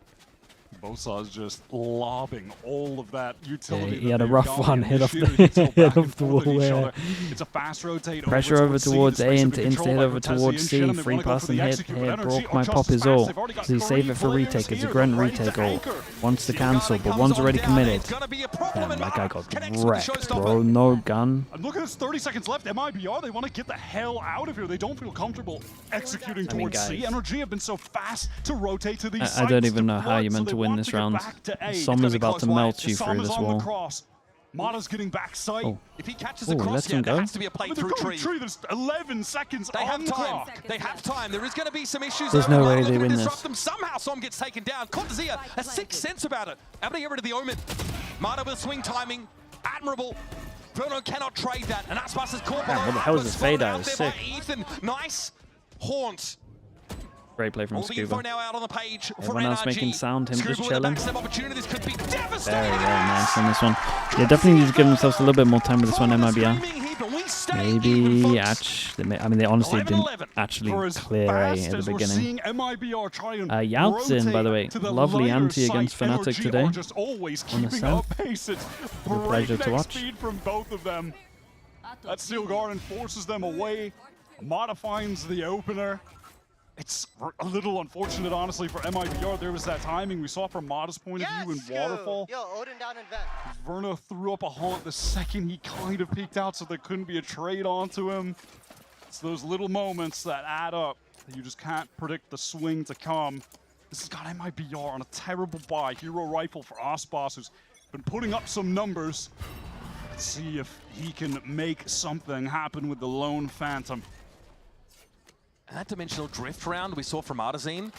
Bosa's just lobbing all of that utility. Yeah, he that had a they've rough got. one, hit off Initiators the- need to go hit back off and the forth with wall, each yeah. other. It's a fast rotate Pressure over C, towards the A space and of to control insta hit by over Cortez towards and C. Shenham. They Free wanna go pass for and the hit. execute, Here, but Brock NRG might are just pop as his fast. ult. They've already got Does he save it for 3 retake? players It's a here, grand but ready to retake ult. anchor. Wants to Silgarden cancel, but comes one's on already down. committed. It's gonna be a problem, Damn, and that guy Mata got connects with the wrecked, showstopper. bro. No gun. And look at this, 30 seconds left. MIBR, they want to get the hell out of here. They don't feel comfortable executing I mean, towards C. guys, NRG have been so fast to rotate to these I don't sites even to know how flood, you're so meant they to win want this to get round. back to A. Som is about to melt you Som through is this on the wall. cross. Mata's getting back sight. Oh. If he catches Ooh, the cross lets here, him there go. has to be a play They're through going tree. There's 11 seconds They on have the time. clock. They have time. There is going to be some issues. There's over no Mata way they looking to win disrupt this. them. Somehow Som gets taken down. Kotzia has 6 sense about it. Able to get rid of the Omen. Mata with swing timing. Admirable. Verno cannot trade that. And Aspas is caught. Man, what the hell is this fade out? It's sick. Ethan. Nice. Haunt. Great play from All the info Scuba. now out on the page for Everyone else NRG. making sound, him Scuba just with a chilling. backstep opportunity. This could be devastating. Very, very nice on this one. Yeah, definitely need to give themselves a little bit more time with this one, MIBR. Maybe actually, I mean, they honestly didn't actually clear A at the beginning. Yaltzin, by the way, lovely anti against Fnatic today. On the set. A pleasure to watch. From both of them. That Silgarden forces them away. Mata finds the opener. It's a little unfortunate, honestly, for MIBR. There was that timing we saw from Mata's point of view in Waterfall. Yo, Odin down in vent. Verno threw up a haunt the second he kind of peeked out, so there couldn't be a trade onto him. It's those little moments that add up. You just can't predict the swing to come. This has got MIBR on a terrible buy. Hero Rifle for Aspas, who's been putting up some numbers. Let's see if he can make something happen with the Lone Phantom. And that dimensional drift round we saw from Artazine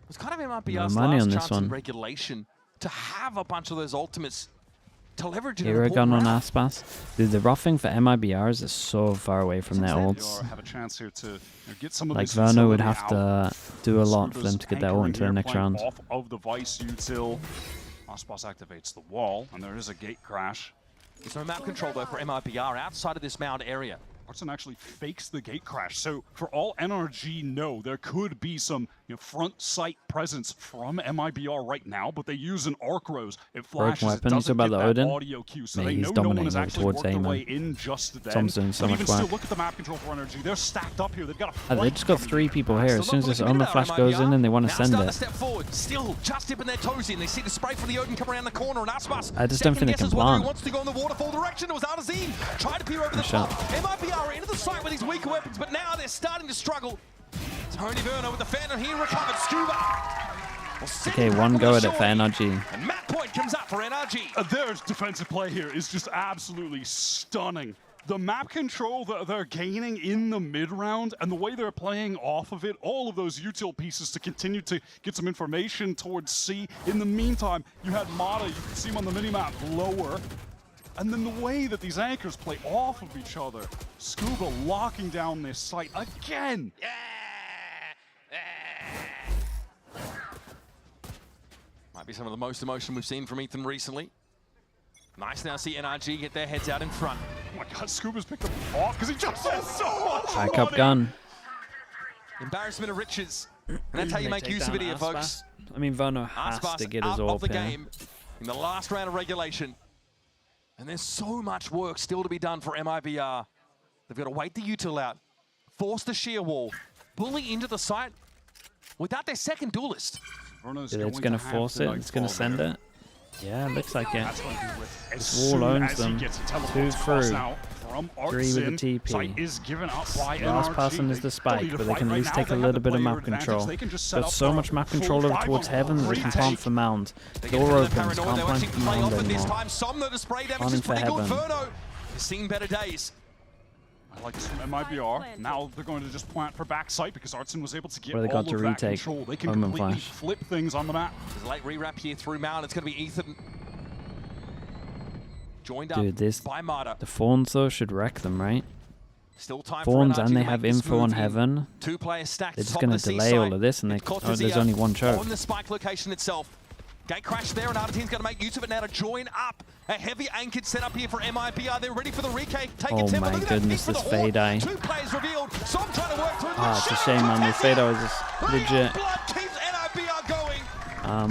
was kind of MIBR's money last on this chance one. in regulation to have a bunch of those ultimates to leverage it. Hero gun on Aspas. Dude, the roughing for MIBRs is so far away from their ults. Have a chance here to get some of Like this Verno would utility have out. to do a lot for Scuba's them to get that ult anchoring into the here, next playing round. Off of the Vice util. Aspas activates the wall, and there is a gate crash. There's no map control though for MIBR outside of this mound area. Artson actually fakes the gate crash, so for all NRG know, there could be some front sight presence from MIBR right now, but they use an arc rose. It flashes, it weapon, doesn't about get the that Odin? audio cue, so Mate, they he's know no one dominating has over actually towards worked their A, way man. in just then. Tom's doing so But much even still, work. look at the map control for NRG. They're stacked up here. They've got a They just got 3 people here. As soon as this Omen flash goes in and they want to send it. Step forward, still just dipping their toes in. They see the spray from the Odin come around the corner, and Aspas I just don't think they can guesses whether he plant. wants to go in the waterfall direction. It was Artazine trying to peer over the top. MIBR into the site with these weaker weapons, but now they're starting to struggle. Tony Verno with the Phantom here recovered. Scuba. Okay, one go at it for NRG. And map point comes up for NRG. Their defensive play here is just absolutely stunning. The map control that they're gaining in the mid-round and the way they're playing off of it, all of those util pieces to continue to get some information towards C. In the meantime, you had Mata, you can see him on the minimap lower. And then the way that these anchors play off of each other. Scuba locking down this site again. Might be some of the most emotion we've seen from Ethan recently. Nice now to see NRG get their heads out in front. Oh my god, Scuba's picked up off because he just has so much Backup money. gun. Embarrassment of riches. And that's how you make use of it here, folks. I mean, Verno has Aspas to get his out ult of the here. game in the last round of regulation. And there's so much work still to be done for MIBR. They've got to wait the util out, force the sheer wall, bully into the site without their second duelist. It's going to force it. It's going to send it. Yeah, looks like it. This wall owns them. 2 through. 3 with the TP. Last person is the spike, but they can at least take a little bit of map control. Got so much map control over towards heaven that they can plant for mound. Door opens, can't plant for mound anymore. Planting for heaven. Seen better days. I like this from MIBR. Now they're going to just plant for backside because Artson was able to get Where they all got to of that retake control. They can Omen completely flash. flip things on the map. There's a late rewrap here through Mount. It's going to be Ethan. Joined Dude, up this by Mata. the Fawns though should wreck them, right? Still time Fawns for NRG and they to have make this info on move in. heaven. 2 players stacked. They're just top going of to the delay seaside. all of this, and It's they Cortezia there's only one choke. on the spike location itself. Gate crash there, and Argentine's going to make use of it now to join up. A heavy anchored setup here for MIBR. They're ready for the retake. Take Oh it, my goodness, this fade eye. 2 players revealed. So I'm trying to work through Ah, it's a shame, man. The fade eye was legit. Blood keeps NIBR going.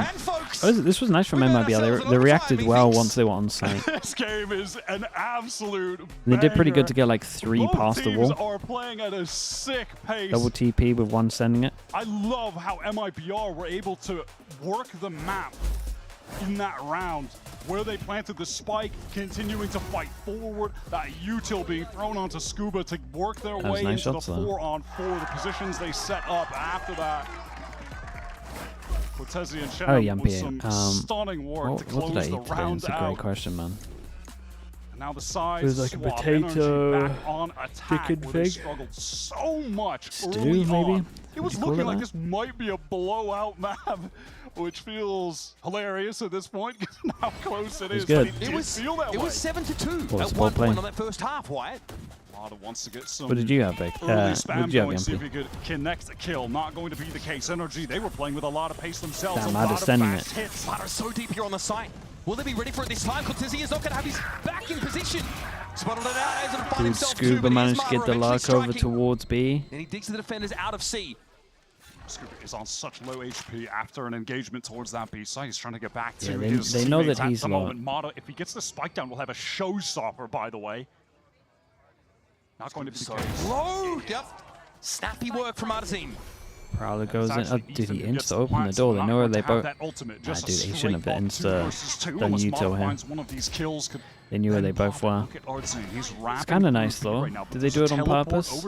And folks, This was nice from MIBR. They reacted well once they were on site. This game is an absolute They did pretty good banger. to get like 3 Both past the teams wall. are playing at a sick pace. Double TP with one sending it. I love how MIBR were able to work the map in that round where they planted the spike, continuing to fight forward, that util being thrown onto Scuba to work their way nice into the shots, though. 4-on-4, the positions they set up after that. Cortezia and Oh, Shannon yeah, with some stunning work to what did I close the eat today? round That's a out. great question, man. Now the size It was like a swap, potato, NRG back on attack, chicken where they fig. struggled so much Stew, early maybe? on. It was Would you call looking it like that? this might be a blowout map, which feels hilarious at this point, given how close it is. good. But it did feel that it way. was 7-2 Well, at it's one well played. point on that first half, Wyatt. Mata wants to get some What did you have, Vic? early What spam did you have, going, see if Yampy? he could connect a kill. Not going to be the case. NRG, they were playing with a lot of pace themselves. Damn, a Mata's lot of sending fast it. hits. Mata's so deep here on the site. Will they be ready for it this time? Cortezia is not going to have his back in position. Spotted it out, able to find Dude, himself two, Scuba but managed to here's get the Mata luck eventually over striking. towards B. And he digs the defenders out of C. Scuba is on such low HP after an engagement towards that B side. He's trying to get back to Yeah, his they know that teammates at he's the low. moment. Mata, if he gets the spike down, will have a showstopper, by the way. Not going to be the case. Low! Yep. Snappy work from Artazine. Prowler goes in. Oh, dude, he insta open the door. They know where they both. Nah, dude, he shouldn't have insta done util here. They knew where they both were. It's kind of nice though. Did they do it on purpose?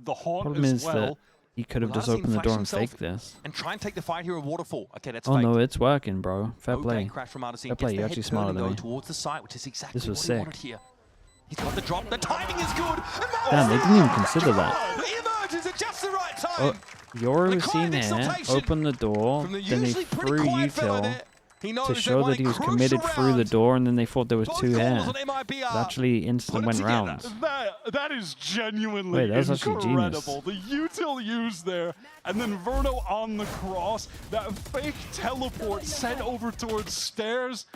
Problem is that he could have just opened the door and faked this. And try and take the fight here at Waterfall. Okay, that's oh no, it's working, bro. Fair play. Fair play. You're actually smarter than me. Towards the site, which is exactly this was what sick. he wanted here. He's got the drop. The timing is good. Damn, they didn't even consider that. He emerges at just the right time. Oh, Yoru seen here, opened the door, then they threw util to show that he was committed through the door, and then they thought there was two here. It actually instantly went round. That is genuinely incredible. The util used there, and then Verno on the cross, that fake teleport sent over towards stairs.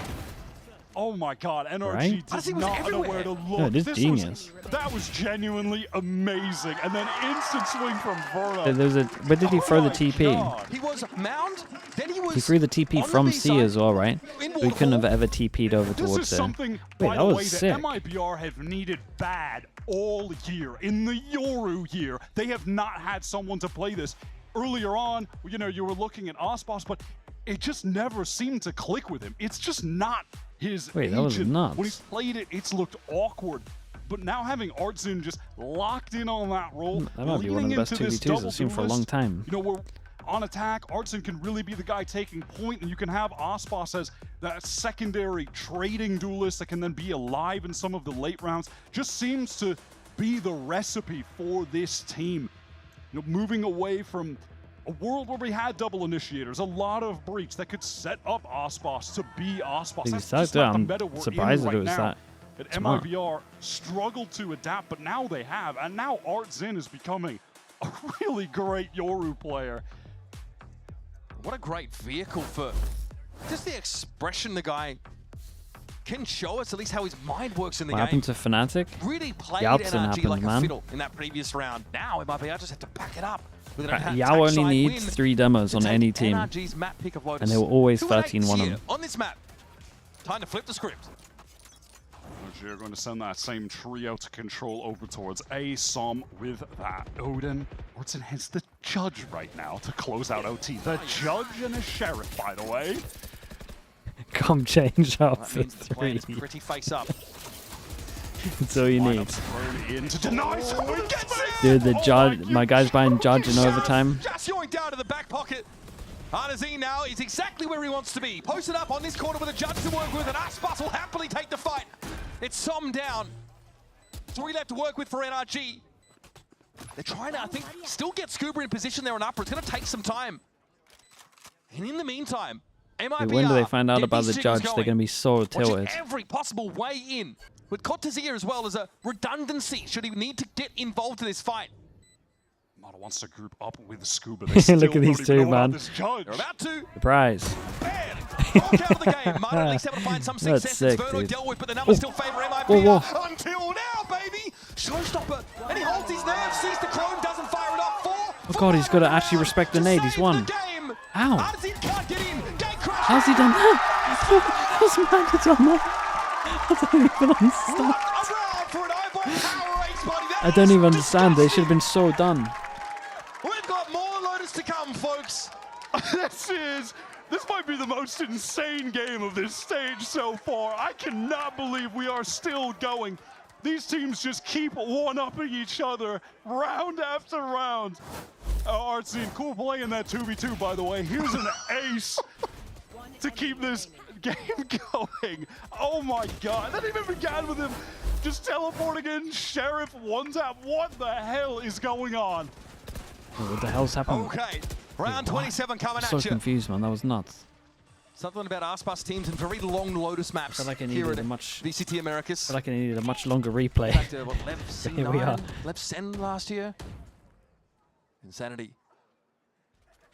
Oh my god, NRG does not know where to look. No, it is genius. That was genuinely amazing. And then instant swing from Verno. Where did he throw the TP? He was mound, then he threw the TP from C as well, right? So he couldn't have ever TP'd over towards there. Wait, that was sick. MIBR have needed bad all year. In the Yoru year, they have not had someone to play this. Earlier on, you know, you were looking at Osbos, but it just never seemed to click with him. It's just not his Wait, that was nuts. When he played it, it's looked awkward. But now having Artzin just locked in on that role, that might be one of the best 2v2s I've seen for a long time. You know, we're on attack, Artzin can really be the guy taking point, and you can have Osbos as that secondary trading duelist that can then be alive in some of the late rounds. Just seems to be the recipe for this team. You know, moving away from a world where we had double initiators, a lot of breach that could set up Osbos to be Osbos. That's just not the meta we're surprised in right that it was now. that. MIBR struggled to adapt, but now they have, and now Artzin is becoming a really great Yoru player. What a great vehicle for just the expression the guy can show us, at least how his mind works in the game. What happened to Fnatic? Really played NRG like a fiddle in that previous round. Now MIBR just have to back it up. Yao only needs 3 demos on any team, map pick of Lotus. and they were always 13-1 on this map. Time to flip the script. NRG are going to send that same trio to control over towards A. Som with that Odin. Artzin has the Judge right now to close out OT. The Judge and a Sheriff, by the way. Come change up for 3. Pretty face up. That's all you need. Dude, the Judge, my guy's buying Judge in overtime. Just yoinked down to the back pocket. Artazine now is exactly where he wants to be. Posted up on this corner with a Judge to work with, and Osbos will happily take the fight. It's Som down. 3 left to work with for NRG. They're trying to, I think, still get Scuba in position there on upper. It's going to take some time. And in the meantime, MIBR, when do they find out about the Judge? They're going to be so tilted. Every possible way in. With Cortezia as well as a redundancy, should he need to get involved in this fight. Mata wants to group up with Scuba. Look at these two, man. They're about to. The prize. Man, out of the game. Mata at least able to find some success. Sick, Verno dealt with, but the numbers still favor MIBR until now, baby. Showstopper. And he holds his nerve, sees the clone, doesn't fire it off. 4. Oh god, he's got to actually respect the nade. He's won. Ow. How's he done that? How's Mata done that? I don't even understand. I don't even understand. They should have been so done. We've got more Lotus to come, folks. This might be the most insane game of this stage so far. I cannot believe we are still going. These teams just keep one-upping each other round after round. Artzin, cool play in that 2v2, by the way. Here's an ace to keep this game going. Oh my god, that even began with him just teleporting in Sheriff one tap. What the hell is going on? What the hell's happening? Okay, round 27 coming at you. I'm so confused, man. That was nuts. Something about Osbos teams and very long Lotus maps here at VCT Americas. I feel like I needed a much longer replay. Back to, what, Here we are. Left Send last year. Insanity.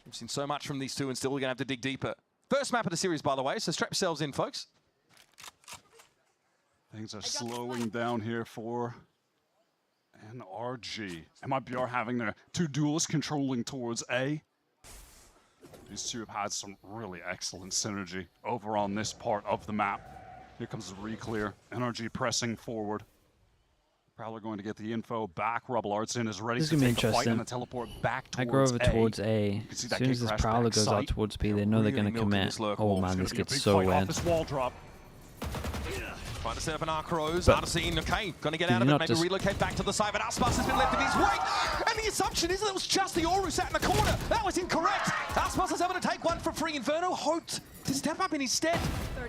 We've seen so much from these two and still we're going to have to dig deeper. First map of the series, by the way, so strap yourselves in, folks. Things are slowing down here for NRG. MIBR having their 2 duelists controlling towards A. These two have had some really excellent synergy over on this part of the map. Here comes the re-clear. NRG pressing forward. Prowler going to get the info back. Rebel Artsin is ready This to is gonna be take the fight and interesting. the teleport back towards I go over A. towards A. You can see As that soon as this gatecrash Prowler back goes out sight. towards B, they know they're Really going to milking commit. this lurk Oh wall. man, It's this gonna be a gets big so fight off weird. this wall drop. Trying to set up an arc rose. But- Artisine, okay, going to get Did out you of it, not maybe just- relocate back to the side, but Aspas has been left in his wake. And the assumption is that it was just the Oru sat in the corner. That was incorrect. Aspas is able to take one for free. Inferno hoped to step up in his stead,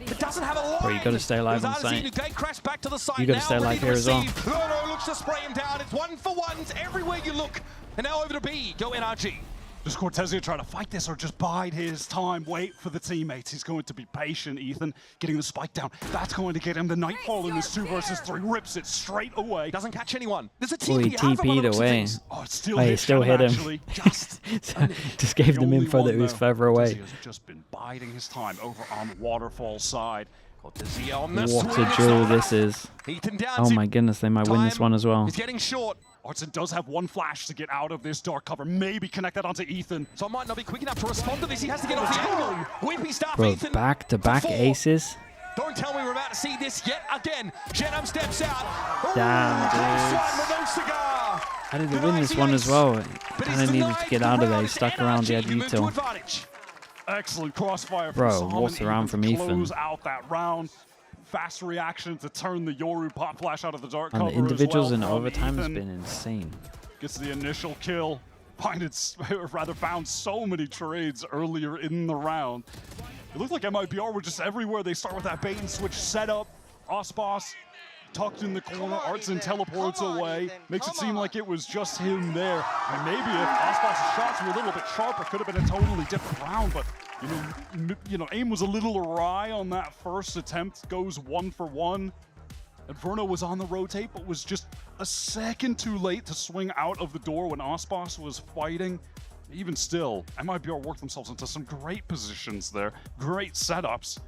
but doesn't have a line. Bro, you gotta stay alive on Artisine, site. who gate crashed back to the side. You gotta Now stay alive ready to here as well. receive. Loto looks to spray him down. It's 1-for-1s everywhere you look. And now over to B. Go NRG. Does Cortezia try to fight this or just bide his time, wait for the teammates? He's going to be patient, Ethan, getting the spike down. That's going to get him the Nightfall in this 2 versus 3. Rips it straight away. Doesn't catch anyone. There's a Oh, he TP out of TP'd it, away. Oh, it still Oh, he hit still Shem, hit him. actually. Just gave The them only info that one, he was though. further away. Cortezia's just been biding his time over on Waterfall side. Cortezia on the What swing. a duel this is. Ethan down Oh to my goodness, they might win this time. one as well. He's getting short, Artsin does have one flash to get out of this dark cover. Maybe connect that onto Ethan. so I might not be quick enough to respond to this. He has to get off the angle. Wimpy stuff, Bro, Ethan. back-to-back for 4. aces. Don't tell me we're about to see this yet again. Jenham steps out. Damn, Close one with no cigar. How did they win this one as well? Kind of needed to get out of there. He stuck around the edge util. Excellent crossfire Bro, from Sam, what's and around able from to Ethan? close out that round. Fast reaction to turn the Yoru pop flash out of the dark And cover the individuals as in well from overtime has Ethan. been insane. Gets the initial kill. Found so many trades earlier in the round. It looked like MIBR were just everywhere. They start with that bait and switch setup. Osbos tucked in the corner. Artsin teleports away. Makes it seem like it was just him there. And maybe if Osbos' shots were a little bit sharper, could have been a totally different round. But aim was a little awry on that first attempt. Goes 1 for 1. Inferno was on the rotate, but was just a second too late to swing out of the door when Osbos was fighting. Even still, MIBR worked themselves into some great positions there. Great setups.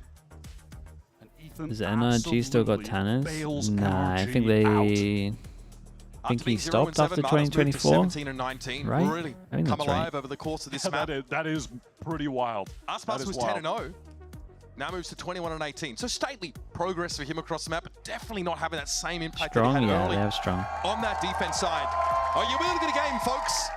And Ethan Does NRG still got absolutely tanners? bails Nah, I think NRG out. I think he stopped after 2024. 17 and 19. Right? Really I think come that's right. alive over the course of this Yeah, map. that is pretty wild. That Aspas is was wild. 10 and 0. Now moves to 21 and 18. So stately progress for him across the map, but definitely not having that same impact that he Strong, had yeah, early they have strong. on that defense side. Oh, you will get a game, folks.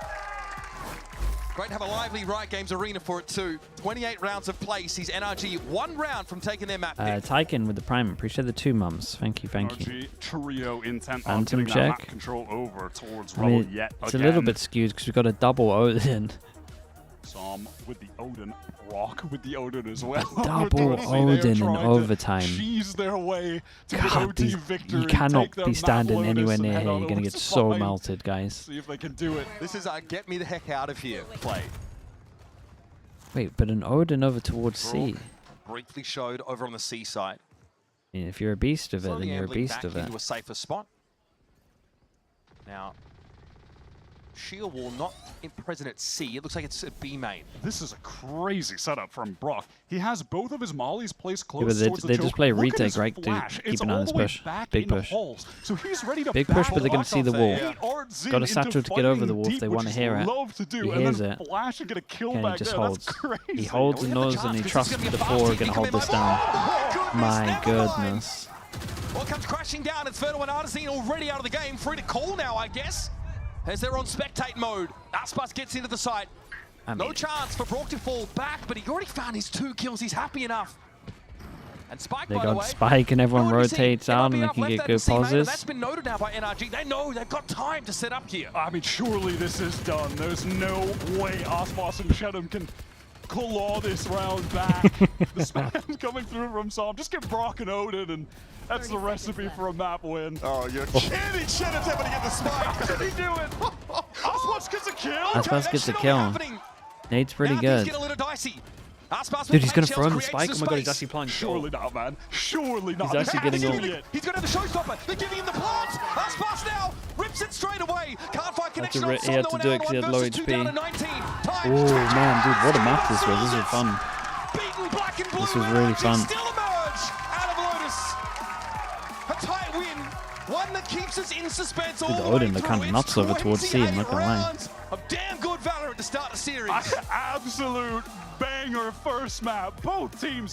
Great to have a lively Riot Games arena for it too. 28 rounds of play sees NRG 1 round from taking their map pick. Tyken with the prime. Appreciate the 2 months. Thank you, thank you. NRG trio intent on Phantom getting that map check. control over towards I Rebel mean, yet it's again. a little bit skewed because we've got a double Odin. Som with the Odin, Rock with the Odin as well. Double Odin in overtime. Cheese their way to God, the OT these, victory. you cannot take their be map standing Lotus anywhere and near head here. on You're going to over get so Spine. melted, guys. See if they can do it. This is get me the heck out of here play. Wait, but an Odin over towards C. Brook briefly showed over on the C side. I mean, if you're a beast of it, then Slowly you're a ambling beast back of it. into a safer spot. Now, shield wall not present at C. It looks like it's at B main. This is a crazy setup from Brock. He has both of his mollies placed close but towards the they choke. just play Look at retake, his right, to flash. keep It's an eye on all this the way push. back Big in push. Halls. So he's ready to Big push, but they're going gonna see the wall. Got a Satchel to get over the wall if they wanna hear it. Love to do. He and hears then it. Flash and get a kill Okay, he back just there. holds. That's crazy. He holds We and have a knows, chance and he because trusts this is the gonna be a 4 fast going to TP hold this coming down. by. Oh, My never mind. goodness. Well, comes crashing down. Inferno and Artisine already out of the game. Free to call now, I guess. As they're on spectate mode. Aspas gets into the site. No chance for Brock to fall back, but he already found his 2 kills. He's happy enough. And Spike, They by the got way. Spike and everyone Good to see. rotates out and they MIBR can left get that good to C main, and pauses. That's been noted now by NRG. They know they've got time to set up here. I mean, surely this is done. There's no way Osmos and Shedham can claw this round back. The spam coming through from Som. Just get Brock and Odin, and that's the recipe for a map win. Oh, you're kidding. Shedham's able to get the spike. Did he do it? Osmos gets a kill. Aspas gets a kill. Nate's pretty Now good. things get a little dicey. Aspas Dude, he's going gonna to throw him the spike. Oh my god, he's actually playing. Surely not, man. Surely not. He's actually getting Absolutely all- it. He's going to have the showstopper. They're giving him the plant. Aspas now rips it straight away. Can't find connection. He on had Som, to no do it one 'cause he had out, low 1 versus 2 down to HP. 19. Oh man, dude, what a map this was. This was fun. Beaten black and blue. This was really NRG fun. Still emerge out of Lotus. A tight win. One that keeps us in suspense all Dude, the Odin, way they're through. kind of nuts over towards C, I'm not gonna lie. rounds of damn good Valorant to start the series. Absolute banger first map. Both teams